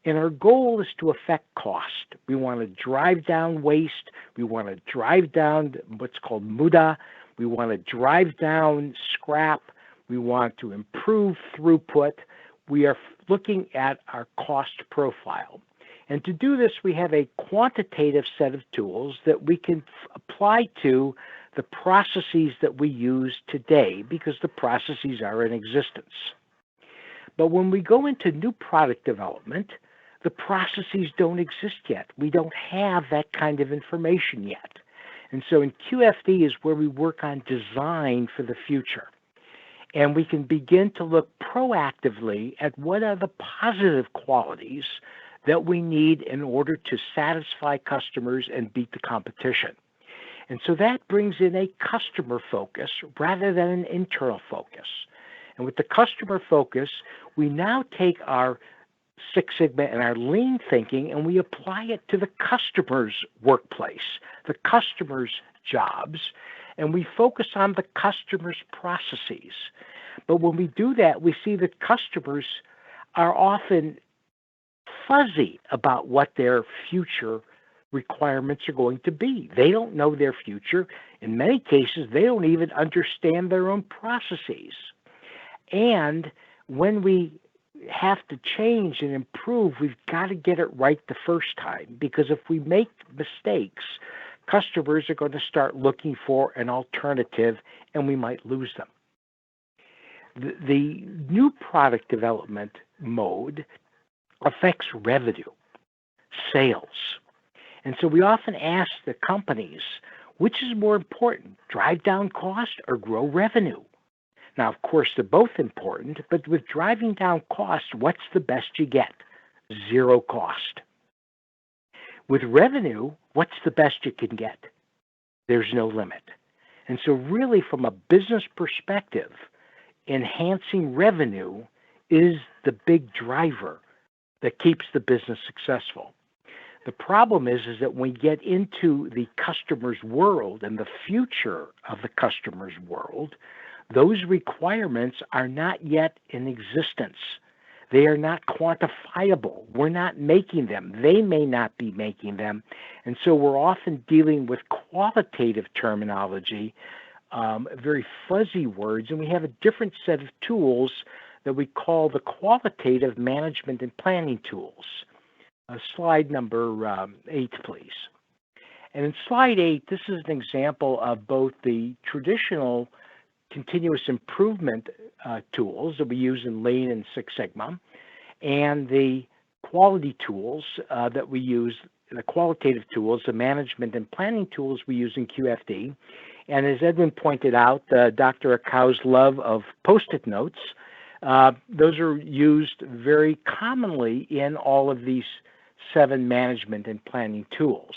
And our goal is to affect cost. We want to drive down waste. We want to drive down what's called muda. We want to drive down scrap. We want to improve throughput. We are looking at our cost profile. And to do this, we have a quantitative set of tools that we can apply to the processes that we use today because the processes are in existence. But when we go into new product development, the processes don't exist yet. We don't have that kind of information yet. And so in QFD is where we work on design for the future. And we can begin to look proactively at what are the positive qualities that we need in order to satisfy customers and beat the competition. And so that brings in a customer focus rather than an internal focus. And with the customer focus, we now take our Six Sigma and our lean thinking and we apply it to the customer's workplace, the customer's jobs, and we focus on the customer's processes. But when we do that, we see that customers are often fuzzy about what their future requirements are going to be. They don't know their future. In many cases, they don't even understand their own processes. And when we have to change and improve, we've got to get it right the first time, because if we make mistakes, customers are going to start looking for an alternative and we might lose them. The new product development mode affects revenue, sales. And so we often ask the companies, which is more important, drive down cost or grow revenue? Now, of course, they're both important, but with driving down cost, what's the best you get? Zero cost. With revenue, what's the best you can get? There's no limit. And so really, from a business perspective, enhancing revenue is the big driver that keeps the business successful. The problem is that when we get into the customer's world and the future of the customer's world, those requirements are not yet in existence. They are not quantifiable. We're not making them. They may not be making them. And so we're often dealing with qualitative terminology, very fuzzy words, and we have a different set of tools that we call the qualitative management and planning tools. Slide number 8, please. And in slide 8, this is an example of both the traditional continuous improvement tools that we use in Lean and Six Sigma, and the quality tools that we use, the qualitative tools, the management and planning tools we use in QFD. And as Edwin pointed out, Dr. Akau's love of Post-it notes, those are used very commonly in all of these 7 management and planning tools.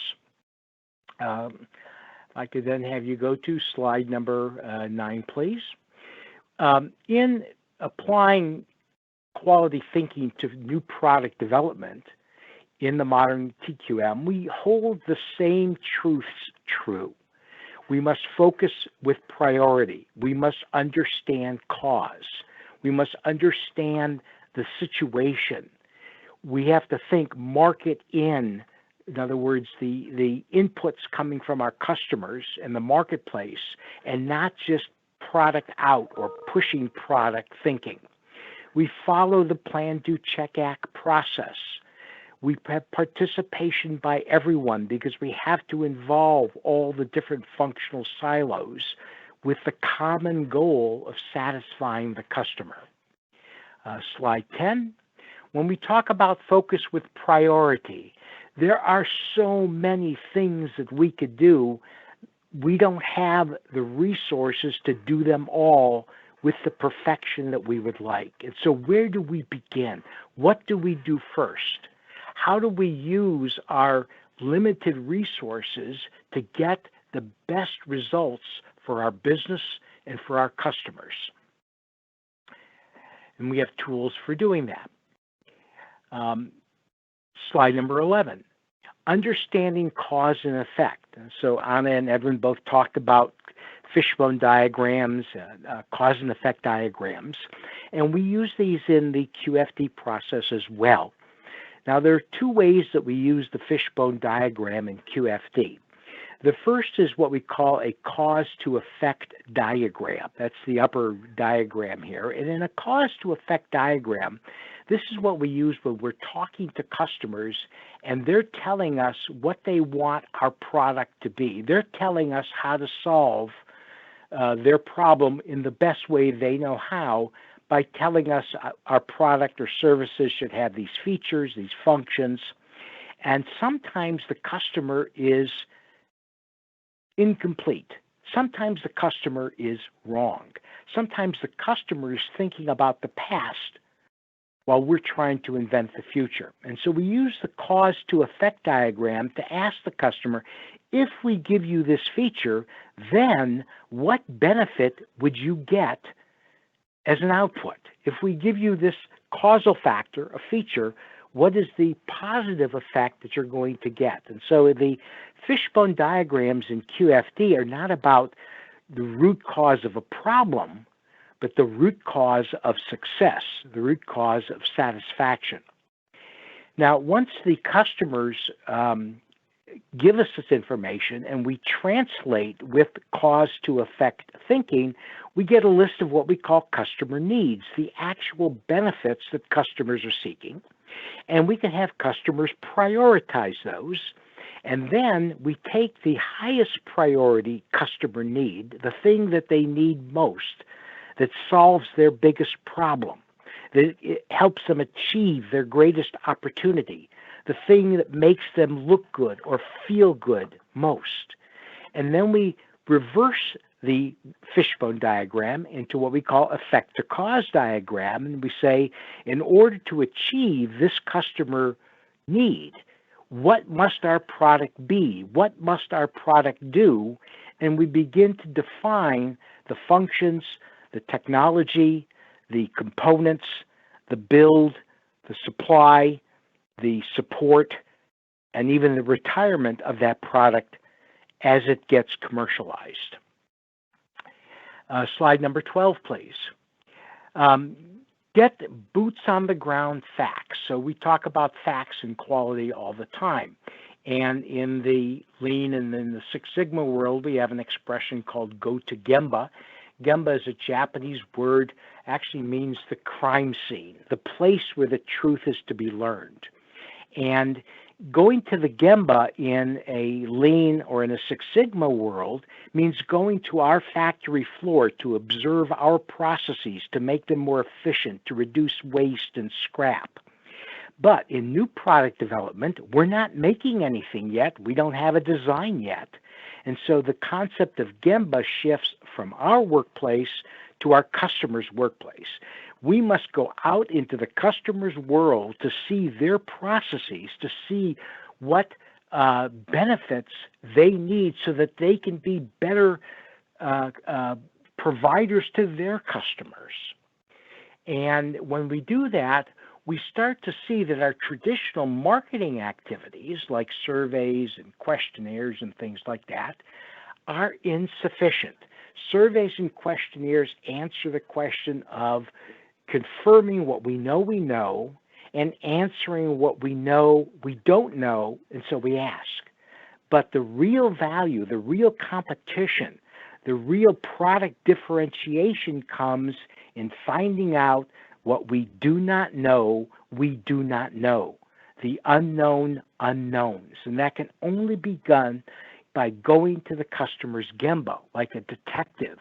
I could then have you go to slide number 9, please. In applying quality thinking to new product development in the modern TQM, we hold the same truths true. We must focus with priority. We must understand cause. We must understand the situation. We have to think market in other words, the inputs coming from our customers and the marketplace, and not just product out or pushing product thinking. We follow the plan, do, check, act process. We have participation by everyone because we have to involve all the different functional silos with the common goal of satisfying the customer. Slide 10. When we talk about focus with priority, there are so many things that we could do. We don't have the resources to do them all with the perfection that we would like. And so where do we begin? What do we do first? How do we use our limited resources to get the best results for our business and for our customers? And we have tools for doing that. Slide number 11, understanding cause and effect. And so Anna and Edwin both talked about fishbone diagrams, cause and effect diagrams, and we use these in the QFD process as well. Now, there are 2 ways that we use the fishbone diagram in QFD. The first is what we call a cause to effect diagram. That's the upper diagram here. And in a cause to effect diagram, this is what we use when we're talking to customers and they're telling us what they want our product to be. They're telling us how to solve their problem in the best way they know how by telling us our product or services should have these features, these functions. And sometimes the customer is incomplete. Sometimes the customer is wrong. Sometimes the customer is thinking about the past while we're trying to invent the future. And so we use the cause to effect diagram to ask the customer, if we give you this feature, then what benefit would you get as an output? If we give you this causal factor, a feature, what is the positive effect that you're going to get? And so the fishbone diagrams in QFD are not about the root cause of a problem, but the root cause of success, the root cause of satisfaction. Now, once the customers give us this information and we translate with cause to effect thinking, we get a list of what we call customer needs, the actual benefits that customers are seeking. And we can have customers prioritize those. And then we take the highest priority customer need, the thing that they need most, that solves their biggest problem, that it helps them achieve their greatest opportunity, the thing that makes them look good or feel good most. And then we reverse the fishbone diagram into what we call effect to cause diagram. And we say, in order to achieve this customer need, what must our product be? What must our product do? And we begin to define the functions, the technology, the components, the build, the supply, the support, and even the retirement of that product as it gets commercialized. Slide number 12, please. Get boots on the ground facts. So we talk about facts and quality all the time. And in the Lean and in the Six Sigma world, we have an expression called go to Gemba. Gemba is a Japanese word, actually means the crime scene, the place where the truth is to be learned. And going to the Gemba in a Lean or in a Six Sigma world means going to our factory floor to observe our processes, to make them more efficient, to reduce waste and scrap. But in new product development, we're not making anything yet. We don't have a design yet. And so the concept of Gemba shifts from our workplace to our customer's workplace. We must go out into the customer's world to see their processes, to see what benefits they need so that they can be better providers to their customers. And when we do that, we start to see that our traditional marketing activities like surveys and questionnaires and things like that are insufficient. Surveys and questionnaires answer the question of confirming what we know and answering what we know we don't know, and so we ask. But the real value, the real competition, the real product differentiation comes in finding out what we do not know, the unknown unknowns. And that can only be done by going to the customer's Gemba, like a detective,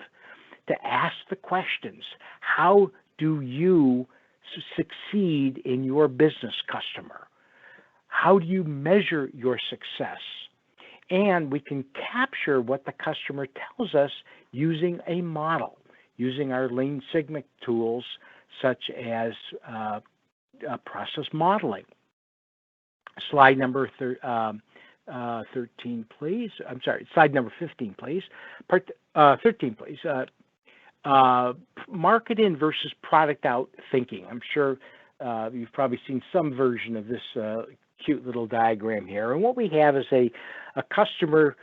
to ask the questions. How do you succeed in your business, customer? How do you measure your success? And we can capture what the customer tells us using a model, using our Lean Sigma tools, such as process modeling. Slide number 13, please. I'm sorry, slide number 15, please. 13, please. Market in versus product out thinking. I'm sure you've probably seen some version of this cute little diagram here. And what we have is a customer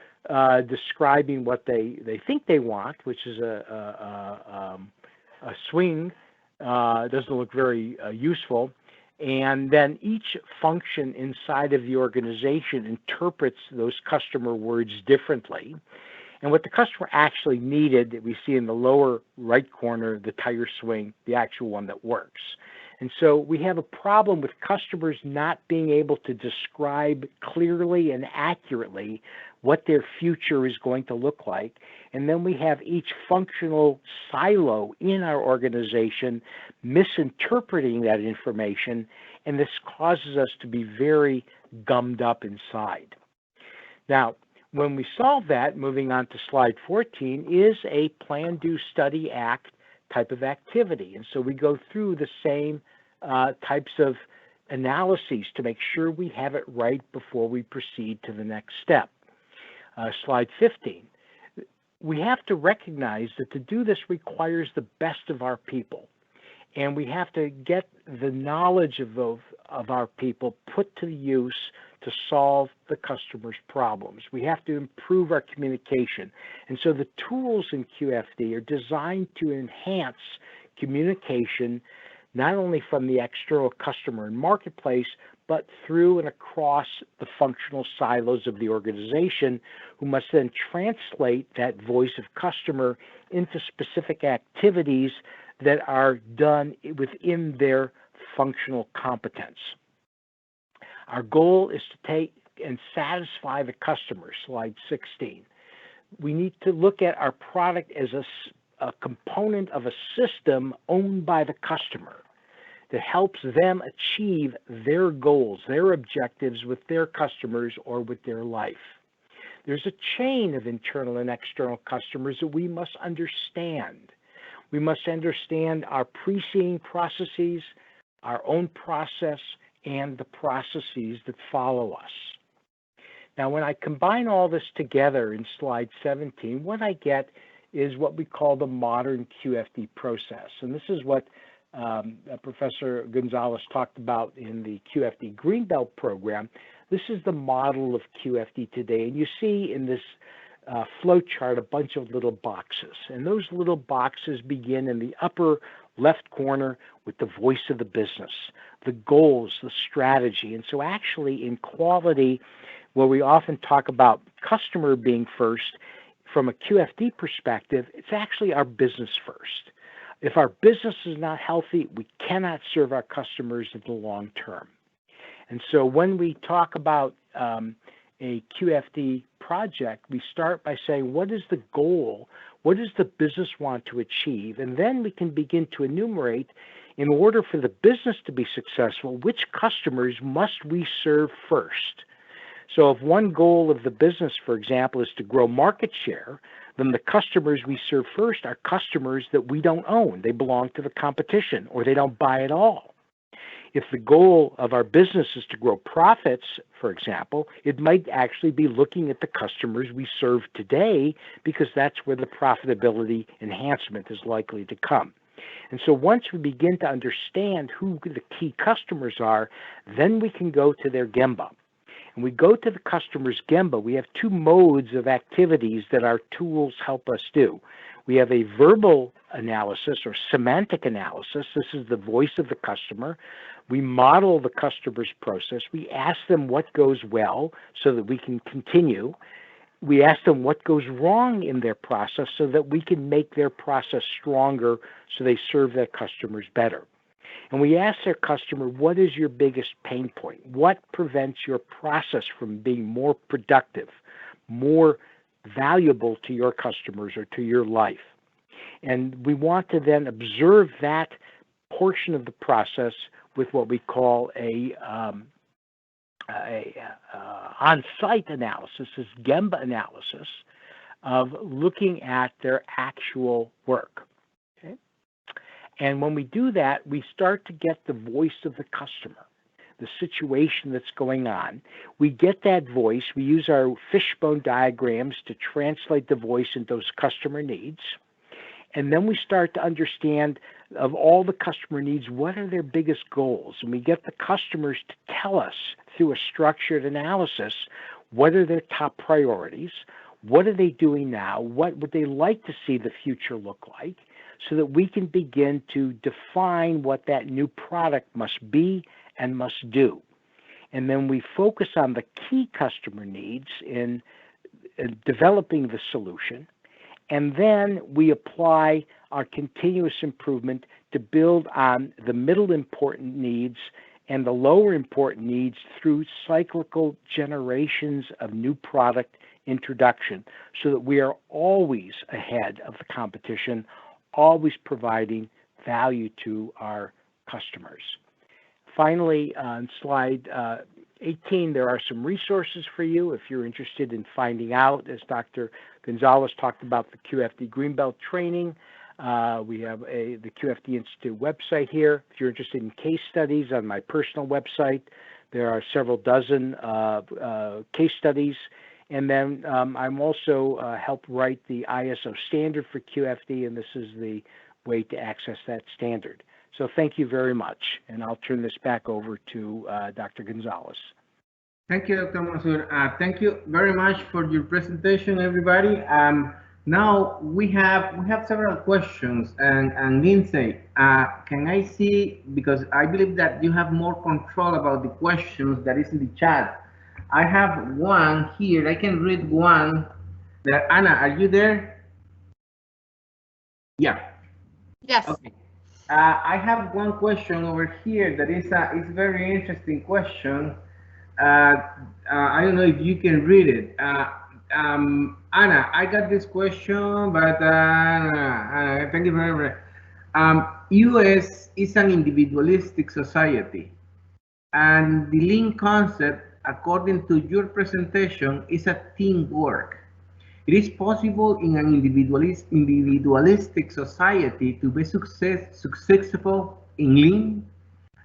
describing what they think they want, which is a swing. Doesn't look very useful. And then each function inside of the organization interprets those customer words differently. And what the customer actually needed, we see in the lower right corner, the tire swing, the actual one that works. And so we have a problem with customers not being able to describe clearly and accurately what their future is going to look like. And then we have each functional silo in our organization misinterpreting that information, and this causes us to be very gummed up inside. Now, when we solve that, moving on to slide 14, is a plan, do, study, act type of activity. And so we go through the same types of analyses to make sure we have it right before we proceed to the next step. Slide 15. We have to recognize that to do this requires the best of our people. And we have to get the knowledge of our people put to use to solve the customer's problems. We have to improve our communication. And so the tools in QFD are designed to enhance communication, not only from the external customer and marketplace, but through and across the functional silos of the organization, who must then translate that voice of customer into specific activities that are done within their functional competence. Our goal is to take and satisfy the customer, slide 16. We need to look at our product as a component of a system owned by the customer that helps them achieve their goals, their objectives with their customers or with their life. There's a chain of internal and external customers that we must understand. We must understand our preceding processes, our own process, and the processes that follow us. Now, when I combine all this together in slide 17, what I get is what we call the modern QFD process. And this is what Professor Gonzalez talked about in the QFD Greenbelt program. This is the model of QFD today. And you see in this flow chart a bunch of little boxes. And those little boxes begin in the upper left corner with the voice of the business, the goals, the strategy. And so actually in quality, where we often talk about customer being first, from a QFD perspective, it's actually our business first. If our business is not healthy, we cannot serve our customers in the long term. And so when we talk about a QFD project, we start by saying, what is the goal? What does the business want to achieve? And then we can begin to enumerate, in order for the business to be successful, which customers must we serve first? So if one goal of the business, for example, is to grow market share, then the customers we serve first are customers that we don't own. They belong to the competition, or they don't buy at all. If the goal of our business is to grow profits, for example, it might actually be looking at the customers we serve today, because that's where the profitability enhancement is likely to come. And so once we begin to understand who the key customers are, then we can go to their Gemba. And we go to the customer's Gemba. We have two modes of activities that our tools help us do. We have a verbal analysis or semantic analysis. This is the voice of the customer. We model the customer's process. We ask them what goes well so that we can continue. We ask them what goes wrong in their process so that we can make their process stronger so they serve their customers better. And we ask their customer, what is your biggest pain point? What prevents your process from being more productive, more valuable to your customers or to your life? And we want to then observe that portion of the process with what we call a on-site analysis, this Gemba analysis of looking at their actual work. Okay? And when we do that, we start to get the voice of the customer, the situation that's going on. We get that voice. We use our fishbone diagrams to translate the voice into those customer needs. And then we start to understand, of all the customer needs, what are their biggest goals? And we get the customers to tell us through a structured analysis, what are their top priorities? What are they doing now? What would they like to see the future look like? So that we can begin to define what that new product must be and must do. And then we focus on the key customer needs in developing the solution. And then we apply our continuous improvement to build on the middle important needs and the lower important needs through cyclical generations of new product introduction, so that we are always ahead of the competition, always providing value to our customers. Finally, on slide 18, there are some resources for you if you're interested in finding out, as Dr. Gonzalez talked about, the QFD Greenbelt training. We have the QFD Institute website here. If you're interested in case studies, on my personal website, there are several dozen case studies. And then I'm also helped write the ISO standard for QFD, and this is the way to access that standard. So thank you very much, and I'll turn this back over to Dr. Gonzalez. Thank you, Dr. Mazur. Thank you very much for your presentation, everybody. Now we have several questions, and Lindsay, can I see, because I believe that you have more control about the questions that is in the chat. I have one here. I can read one. There, Anna, are you there? Yeah. Yes. Okay. I have one question over here that is a very interesting question. I don't know if you can read it. Anna, I got this question, but thank you very much. US is an individualistic society, and the Lean concept, according to your presentation, is a teamwork. It is possible in an individualistic society to be successful in Lean?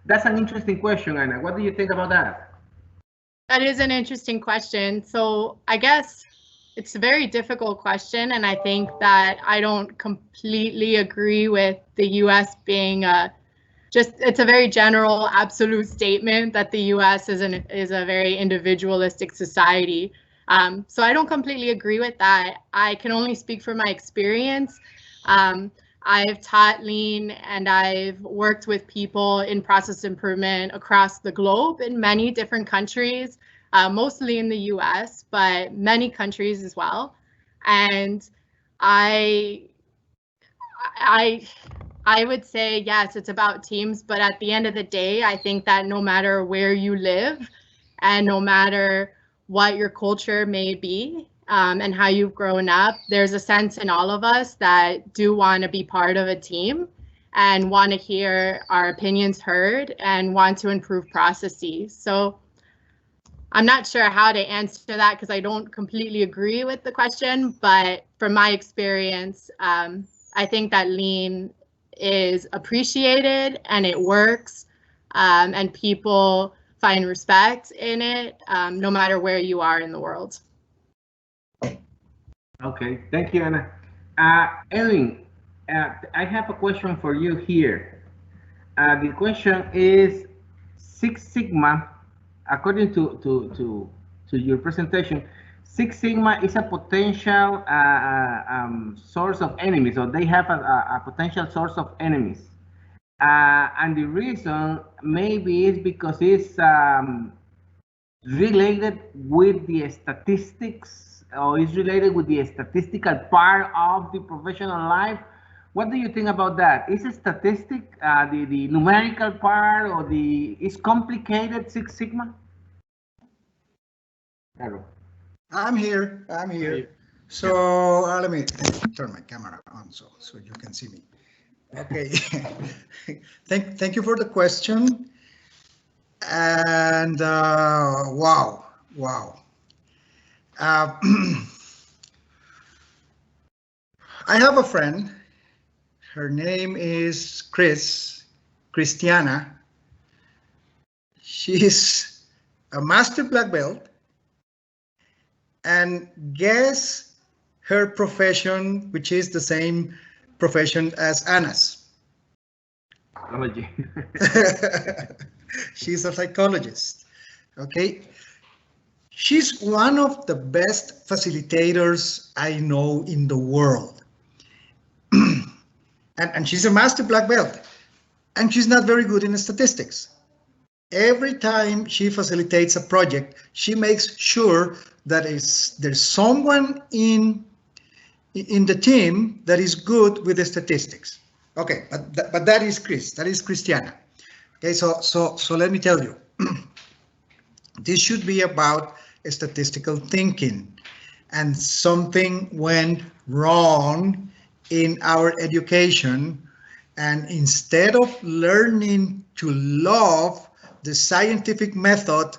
That's an interesting question, Anna. What do you think about that? That is an interesting question. So I guess it's a very difficult question, and I think that I don't completely agree with the US being it's a very general, absolute statement that the US is a very individualistic society. So I don't completely agree with that. I can only speak from my experience. I've taught Lean, and I've worked with people in process improvement across the globe in many different countries, mostly in the US, but many countries as well. And I would say, yes, it's about teams, but at the end of the day, I think that no matter where you live and no matter what your culture may be, and how you've grown up, there's a sense in all of us that do want to be part of a team and want to hear our opinions heard and want to improve processes. So I'm not sure how to answer that because I don't completely agree with the question, but from my experience, I think that Lean is appreciated and it works, and people find respect in it, no matter where you are in the world. Okay, thank you, Anna. Edwin, I have a question for you here. The question is, Six Sigma, according to your presentation, Six Sigma is a potential source of enemies, or they have a potential source of enemies. And the reason maybe is because it's related with the statistics, or is related with the statistical part of the professional life. What do you think about that? Is a statistic, the numerical part, or is complicated Six Sigma? Garro. I'm here. So let me turn my camera on so you can see me. Okay. Thank you for the question. And wow. I have a friend. Her name is Christiana. She's a master black belt. And guess her profession, which is the same profession as Anna's. Psychology. She's a psychologist. Okay. She's one of the best facilitators I know in the world. And she's a master black belt. And she's not very good in statistics. Every time she facilitates a project, she makes sure that there's someone in the team that is good with the statistics. Okay, but that is Christiana. Okay, so let me tell you, this should be about statistical thinking, and something went wrong in our education, and instead of learning to love the scientific method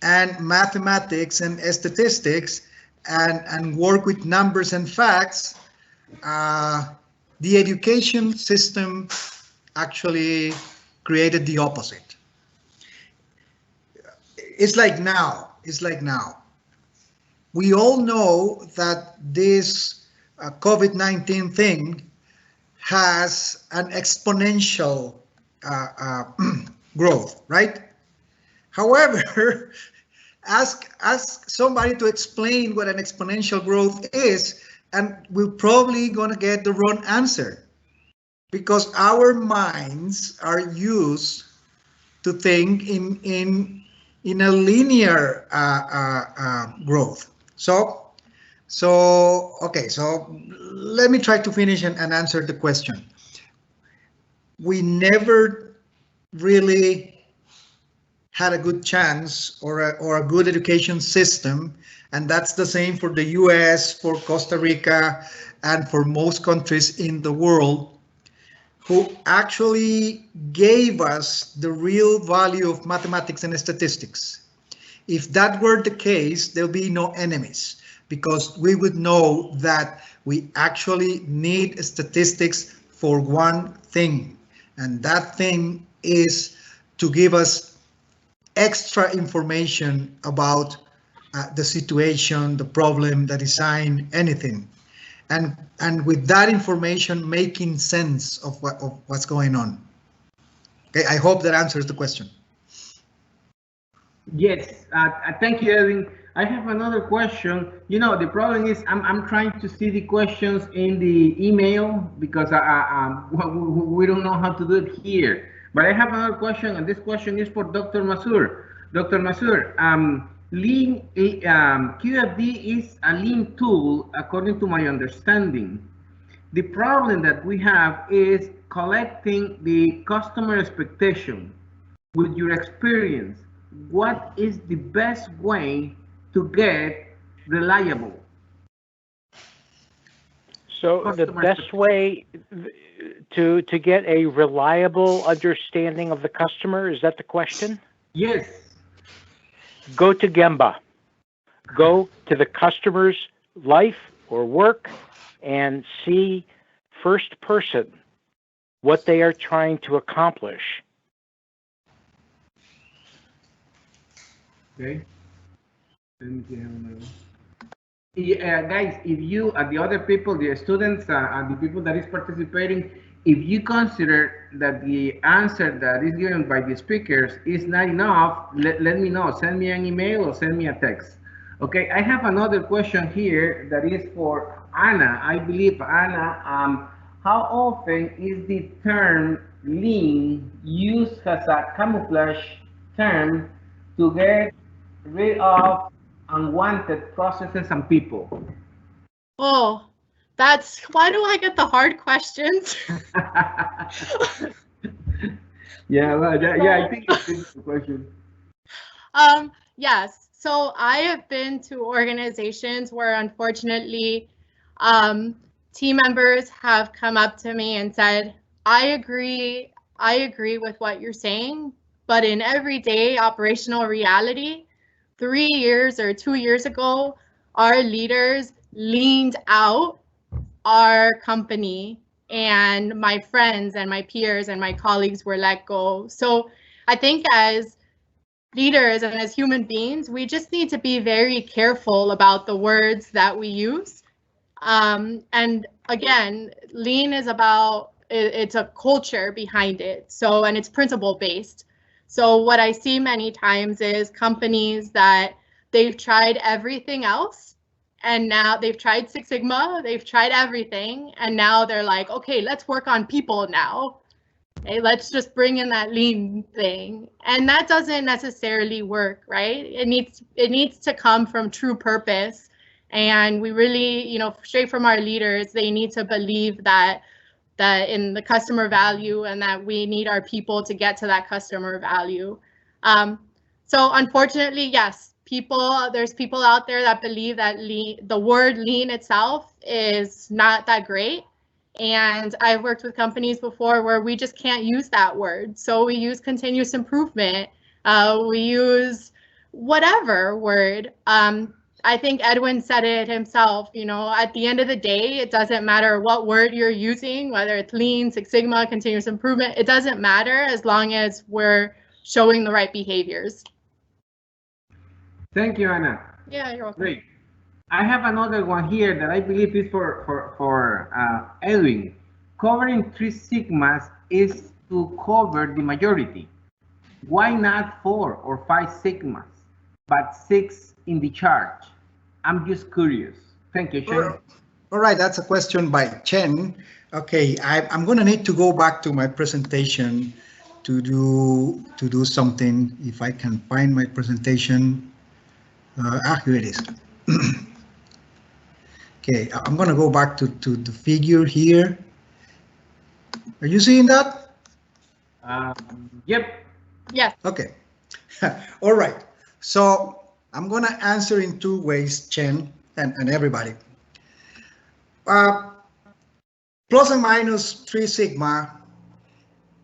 and mathematics and statistics and work with numbers and facts, The education system actually created the opposite. It's like now. We all know that this COVID-19 thing has an exponential growth, right? However, ask somebody to explain what an exponential growth is, and we're probably going to get the wrong answer, because our minds are used to think in a linear growth. So let me try to finish and answer the question. We never really had a good chance or a good education system, and that's the same for the US, for Costa Rica, and for most countries in the world, who actually gave us the real value of mathematics and statistics. If that were the case, there'll be no enemies, because we would know that we actually need statistics for one thing, and that thing is to give us extra information about the situation, the problem, the design, anything, and with that information making sense of what's going on. Okay, I hope that answers the question. Yes, thank you, Edwin. I have another question. You know, the problem is I'm trying to see the questions in the email because we don't know how to do it here. But I have another question, and this question is for Dr. Mazur. Dr. Mazur, Lean QFD is a lean tool, according to my understanding. The problem that we have is collecting the customer expectation. With your experience, what is the best way to get reliable? So the best way to get a reliable understanding of the customer, is that the question? Yes. Go to Gemba. Go to the customer's life or work and see first person what they are trying to accomplish. Okay. Yeah, guys, if you, the other people, the students, and the people that is participating, if you consider that the answer that is given by the speakers is not enough, let me know. Send me an email or send me a text. Okay, I have another question here that is for Anna. I believe, Anna, how often is the term lean used as a camouflage term to get rid of unwanted processes and people? Oh, why do I get the hard questions? Yeah, well, I think it's a good question. Yes, so I have been to organizations where unfortunately team members have come up to me and said, I agree with what you're saying, but in everyday operational reality, 3 years or 2 years ago, our leaders leaned out our company and my friends and my peers and my colleagues were let go. So I think as leaders and as human beings, we just need to be very careful about the words that we use. And again, lean is about, it's a culture behind it. So, and it's principle based. So what I see many times is companies that they've tried everything else, and now they've tried Six Sigma, they've tried everything, and now they're like, okay, let's work on people now. Okay, let's just bring in that lean thing. And that doesn't necessarily work, right? It needs to come from true purpose. And we really, you know, straight from our leaders, they need to believe that in the customer value and that we need our people to get to that customer value. So unfortunately, yes, there's people out there that believe that the word lean itself is not that great. And I've worked with companies before where we just can't use that word. So we use continuous improvement. We use whatever word. I think Edwin said it himself, you know, at the end of the day, it doesn't matter what word you're using, whether it's Lean, Six Sigma, continuous improvement, it doesn't matter as long as we're showing the right behaviors. Thank you, Anna. Yeah, you're welcome. Great. I have another one here that I believe is for Edwin. Covering 3 sigmas is to cover the majority. Why not 4 or 5 sigmas, but 6 in the chart? I'm just curious. Thank you, Chen. All right, that's a question by Chen. Okay, I'm going to need to go back to my presentation to do something. If I can find my presentation. Here it is. Okay, I'm going to go back to the figure here. Are you seeing that? Yep. Yes. Okay. All right. So I'm going to answer in 2 ways, Chen and everybody. Plus and minus 3 sigma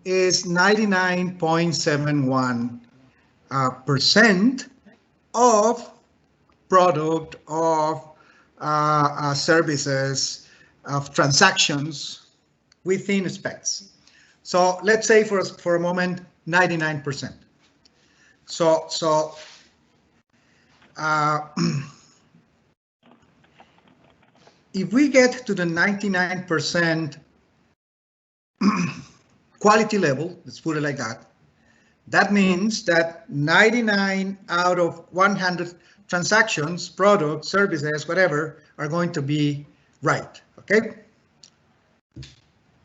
is 99.71% of product, of services, of transactions within specs. So let's say for a moment 99%. So if we get to the 99% quality level, let's put it like that, that means that 99 out of 100 transactions, products, services, whatever, are going to be right, okay?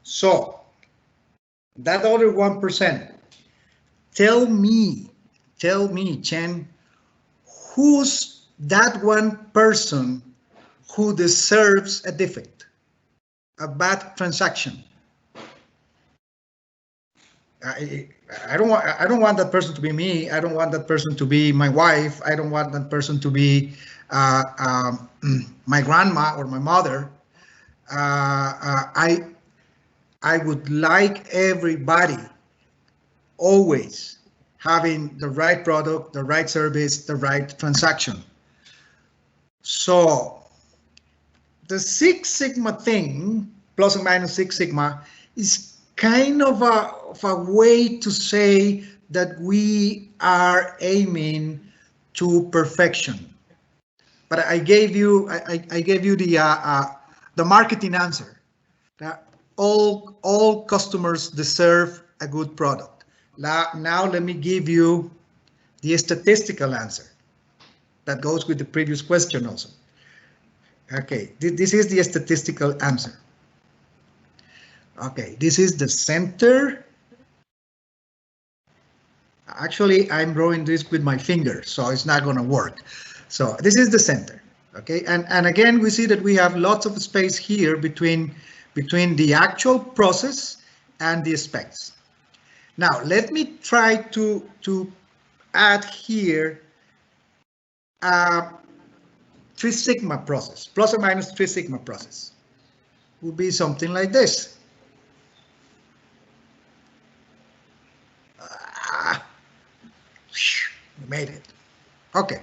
So that other 1%, tell me, Chen, who's that one person who deserves a defect, a bad transaction? I don't want that person to be me. I don't want that person to be my wife. I don't want that person to be my grandma or my mother. I would like everybody always having the right product, the right service, the right transaction. So the 6 sigma thing, plus or minus 6 sigma, is kind of a way to say that we are aiming to perfection. But I gave you the marketing answer. That all customers deserve a good product. Now let me give you the statistical answer that goes with the previous question also. Okay, this is the statistical answer. Okay, this is the center. Actually, I'm drawing this with my finger, so it's not going to work. So this is the center. Okay, and again, we see that we have lots of space here between the actual process and the specs. Now, let me try to add here a 3 sigma process, plus or minus 3 sigma process. Would be something like this. We made it. Okay.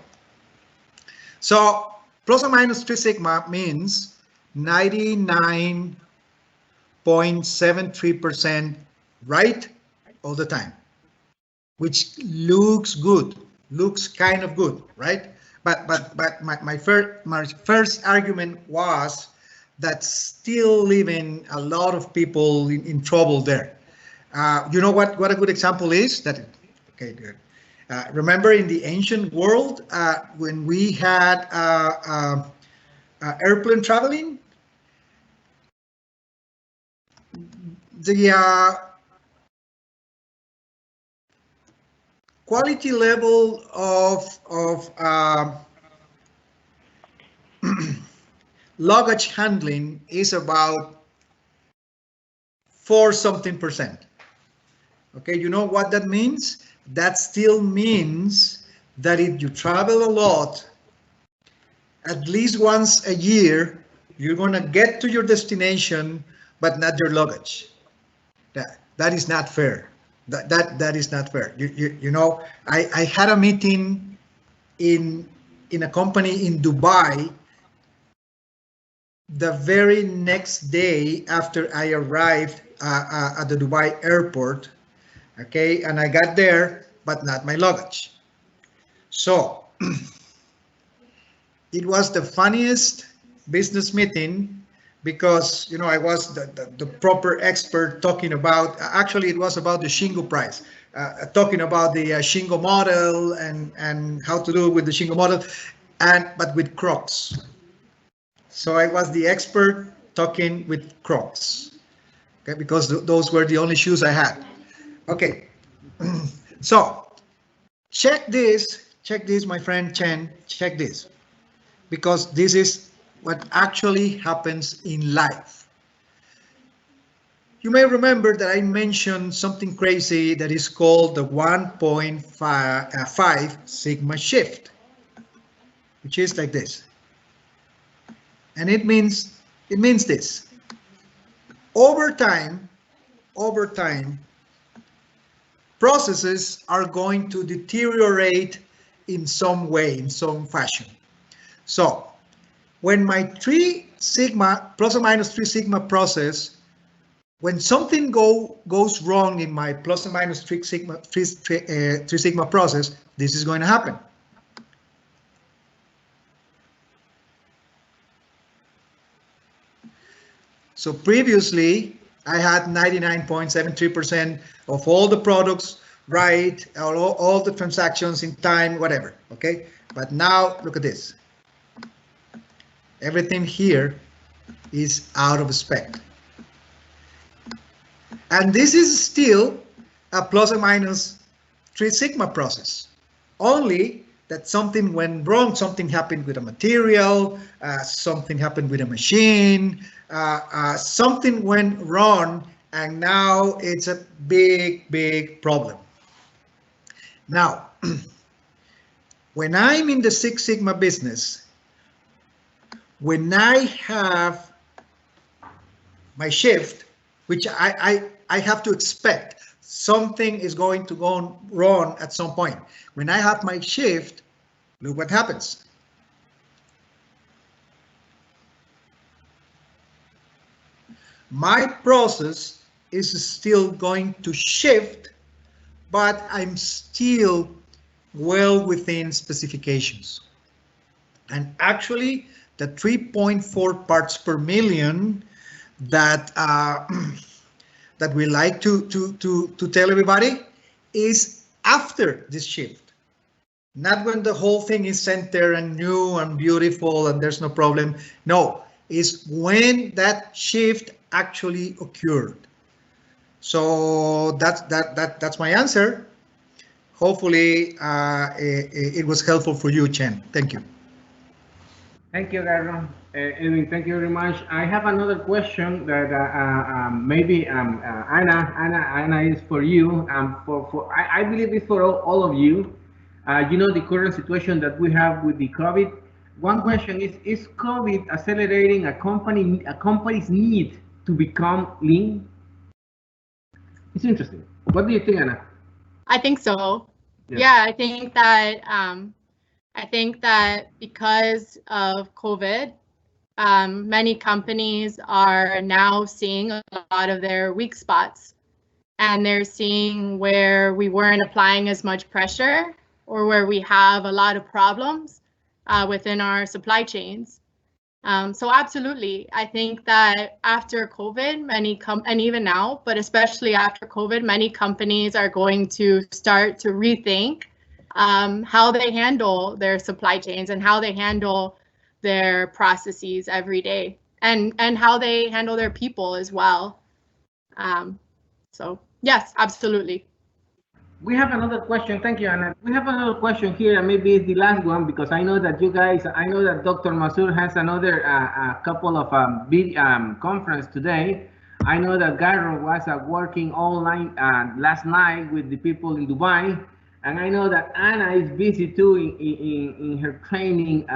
So plus or minus 3 sigma means 99.73% right all the time, which looks good, looks kind of good, right? But my first argument was that still leaving a lot of people in trouble there. You know what a good example is? That okay, good. Remember in the ancient world when we had airplane traveling, the quality level of luggage handling is about 4-something%. Okay, you know what that means? That still means that if you travel a lot, at least once a year, you're going to get to your destination, but not your luggage. That is not fair. That is not fair. You know, I had a meeting in in a company in Dubai the very next day after I arrived at the Dubai airport. Okay, and I got there, but not my luggage. So it was the funniest business meeting because, you know, I was the proper expert talking about, actually it was about the Shingo price, talking about the Shingo model and how to do it with the Shingo model, but with Crocs. So I was the expert talking with Crocs, okay, because those were the only shoes I had. Okay, so check this, my friend Chen, check this, because this is what actually happens in life. You may remember that I mentioned something crazy that is called the 1.5 sigma shift, which is like this. And it means this. Over time, processes are going to deteriorate in some way, in some fashion. So when my 3 sigma, plus or minus 3 sigma process, when something goes wrong in my plus or minus 3 sigma process, this is going to happen. So previously, I had 99.73% of all the products right, all the transactions in time, whatever, okay? But now, look at this. Everything here is out of spec. And this is still a plus or minus 3 sigma process, only that something went wrong, something happened with a material, something happened with a machine, something went wrong, and now it's a big problem. Now, when I'm in the Six Sigma business, when I have my shift, which I have to expect something is going to go wrong at some point. When I have my shift, look what happens. My process is still going to shift, but I'm still well within specifications. And actually, the 3.4 parts per million that that we like to tell everybody is after this shift, not when the whole thing is centered and new and beautiful and there's no problem. No, it's when that shift actually occurred. So that's my answer. Hopefully it was helpful for you, Chen. Thank you. Thank you, Garro. Edwin, thank you very much. I have another question that maybe Anna is for you. I believe it's for all of you. You know, the current situation that we have with the COVID. One question is COVID accelerating a company's need to become lean? It's interesting. What do you think, Anna? I think so. Yeah, I think that because of COVID, many companies are now seeing a lot of their weak spots, and they're seeing where we weren't applying as much pressure or where we have a lot of problems within our supply chains. So absolutely, I think that after COVID, and even now, but especially after COVID, many companies are going to start to rethink how they handle their supply chains and how they handle their processes every day, and how they handle their people as well. So yes, absolutely. We have another question. Thank you, Anna. We have another question here, and maybe it's the last one, because I know that you guys, I know that Dr. Mazur has another couple of big conference today. I know that Garro was working online last night with the people in Dubai, and I know that Anna is busy too in her training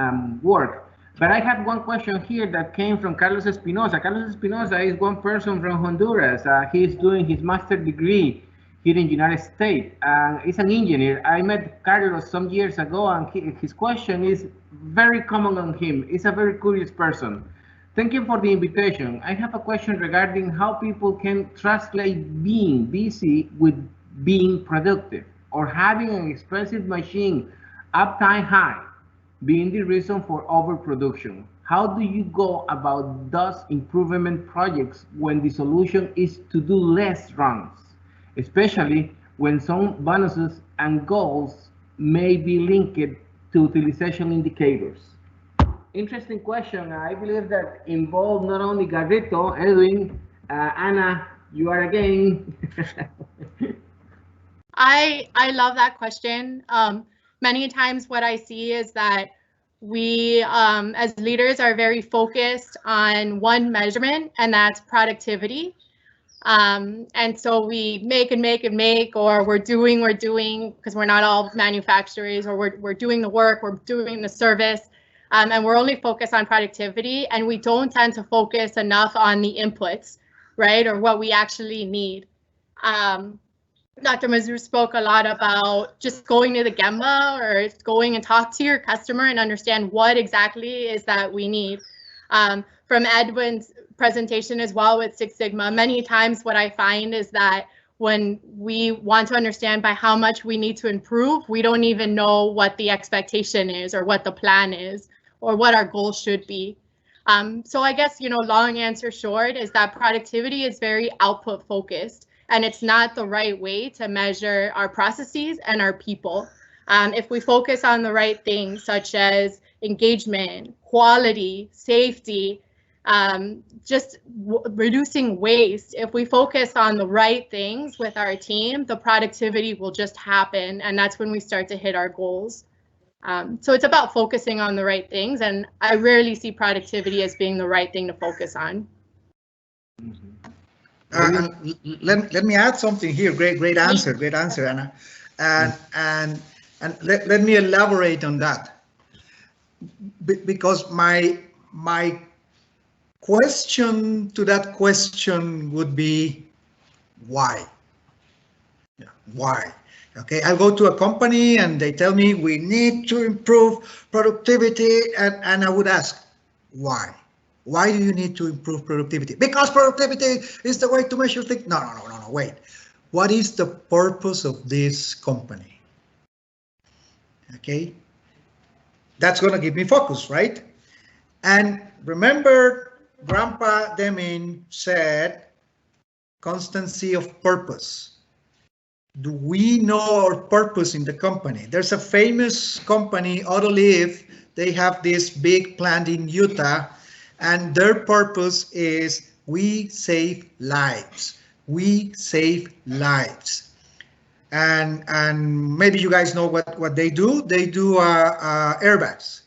work. But I have one question here that came from Carlos Espinosa. Carlos Espinosa is one person from Honduras. He's doing his master's degree here in the United States. He's an engineer. I met Carlos some years ago, and his question is very common on him. He's a very curious person. Thank you for the invitation. I have a question regarding how people can translate being busy with being productive, or having an expensive machine uptime high being the reason for overproduction. How do you go about those improvement projects when the solution is to do less runs, especially when some bonuses and goals may be linked to utilization indicators? Interesting question. I believe that involved not only Garrito, Edwin, Anna, you are again. I love that question. Many times what I see is that we as leaders are very focused on one measurement, and that's productivity. And so we make and make and make, or we're doing, because we're not all manufacturers, or we're doing the work, we're doing the service, and we're only focused on productivity, and we don't tend to focus enough on the inputs, right, or what we actually need. Dr. Mazur spoke a lot about just going to the Gemba, or going and talk to your customer and understand what exactly is that we need. From Edwin's presentation as well with Six Sigma, many times what I find is that when we want to understand by how much we need to improve, we don't even know what the expectation is, or what the plan is, or what our goal should be. So I guess, long answer short is that productivity is very output focused, and it's not the right way to measure our processes and our people. If we focus on the right things, such as engagement, quality, safety, just reducing waste, if we focus on the right things with our team, the productivity will just happen, and that's when we start to hit our goals. So it's about focusing on the right things, and I rarely see productivity as being the right thing to focus on. Let me add something here. Great answer, Anna. And let me elaborate on that, because my question to that question would be why? Yeah, why? Okay, I go to a company and they tell me we need to improve productivity, and I would ask why? Why do you need to improve productivity? Because productivity is the way to measure things. No, wait. What is the purpose of this company? Okay, that's going to give me focus, right? And remember, Grandpa Deming said constancy of purpose. Do we know our purpose in the company? There's a famous company, Autoliv. They have this big plant in Utah, and their purpose is we save lives. We save lives. And maybe you guys know what they do. They do airbags,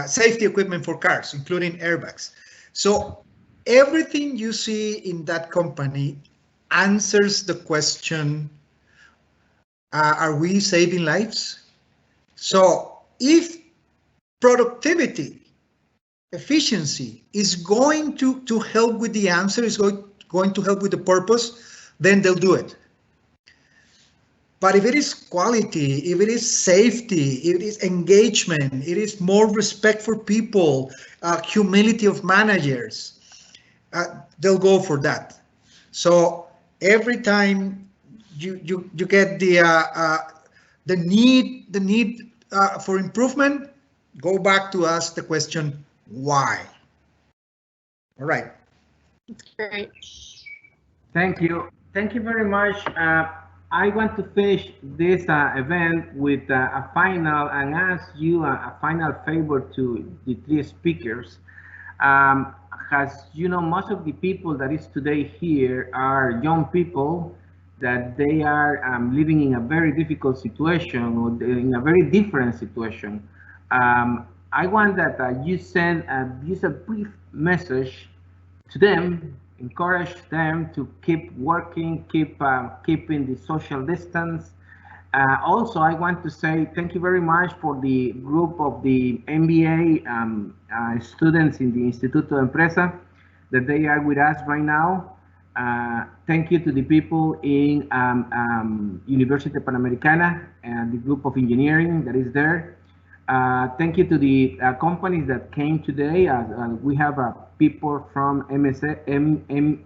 safety equipment for cars, including airbags. So everything you see in that company answers the question, are we saving lives? So if productivity, efficiency is going to help with the answer, is going to help with the purpose, then they'll do it. But if it is quality, if it is safety, if it is engagement, it is more respect for people, humility of managers, they'll go for that. So every time you get the need for improvement, go back to ask the question, why? All right. That's great. Thank you. Thank you very much. I want to finish this event with a final, and ask you a final favor to the three speakers. As you know, most of the people that is today here are young people that they are living in a very difficult situation, or in a very different situation. I want that you send just a brief message to them, encourage them to keep working, keeping the social distance. Also, I want to say thank you very much for the group of the MBA students in the Instituto de Empresa, that they are with us right now. Thank you to the people in University Panamericana and the group of engineering that is there. Thank you to the companies that came today. We have people from MSC.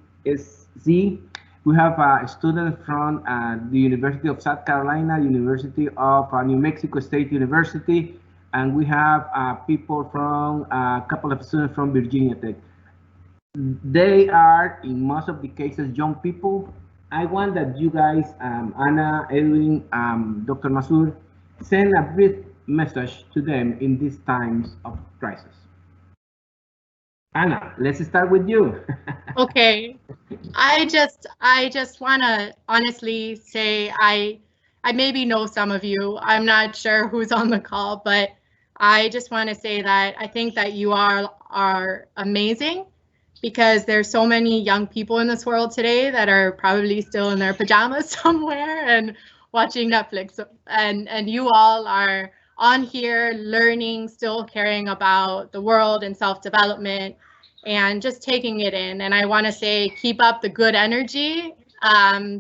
We have students from the University of South Carolina, University of New Mexico State University, and we have people from a couple of students from Virginia Tech. They are, in most of the cases, young people. I want that you guys, Anna, Edwin, Dr. Mazur, send a brief message to them in these times of crisis. Anna, let's start with you. Okay, I just want to honestly say I maybe know some of you. I'm not sure who's on the call, but I just want to say that I think that you are amazing, because there's so many young people in this world today that are probably still in their pajamas somewhere and watching Netflix, and you all are on here learning, still caring about the world and self-development and just taking it in. And I want to say, keep up the good energy.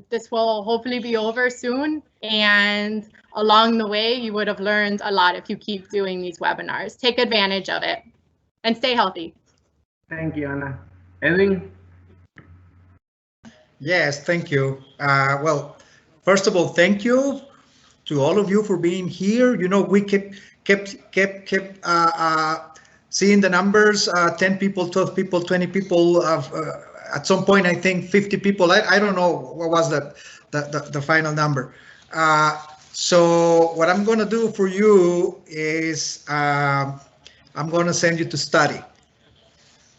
This will hopefully be over soon, and along the way you would have learned a lot if you keep doing these webinars. Take advantage of it and stay healthy. Thank you, Anna. Edwin? Yes, thank you. Well, first of all, thank you to all of you for being here. You know, we kept seeing the numbers, 10 people, 12 people, 20 people. At some point, I think 50 people. I don't know what was the final number. So what I'm going to do for you is I'm going to send you to study.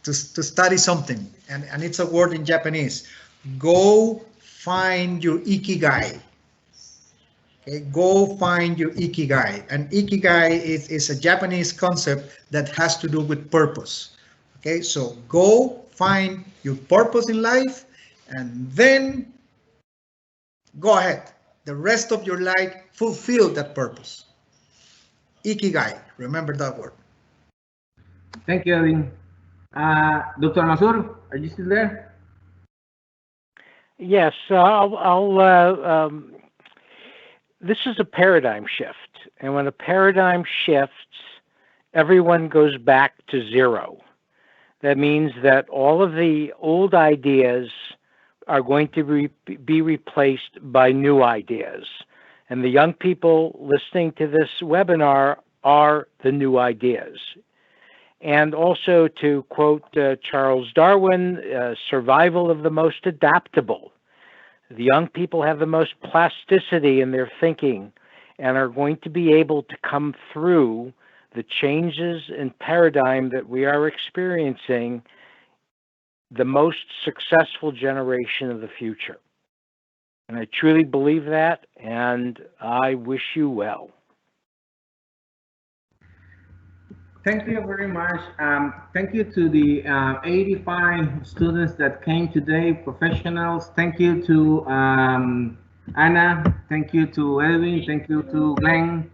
To study something, and it's a word in Japanese. Go find your ikigai. Okay, go find your ikigai. And ikigai is a Japanese concept that has to do with purpose. Okay, so go find your purpose in life, and then go ahead. The rest of your life, fulfill that purpose. Ikigai, remember that word. Thank you, Edwin. Dr. Mazur, are you still there? Yes, this is a paradigm shift. And when a paradigm shifts, everyone goes back to zero. That means that all of the old ideas are going to be replaced by new ideas. And the young people listening to this webinar are the new ideas. And also, to quote Charles Darwin, survival of the most adaptable. The young people have the most plasticity in their thinking and are going to be able to come through the changes in paradigm that we are experiencing, the most successful generation of the future. And I truly believe that, and I wish you well. Thank you very much. Thank you to the 85 students that came today, professionals. Thank you to Anna. Thank you to Edwin. Thank you to Glenn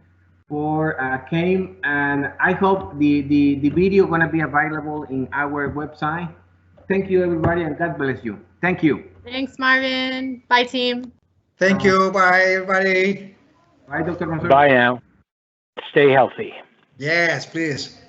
for came. And I hope the video gonna be available in our website. Thank you, everybody, and God bless you. Thank you. Thanks, Marvin. Bye, team. Thank you. Bye, everybody. Bye, Dr. Mazur. Bye now. Stay healthy. Yes, please.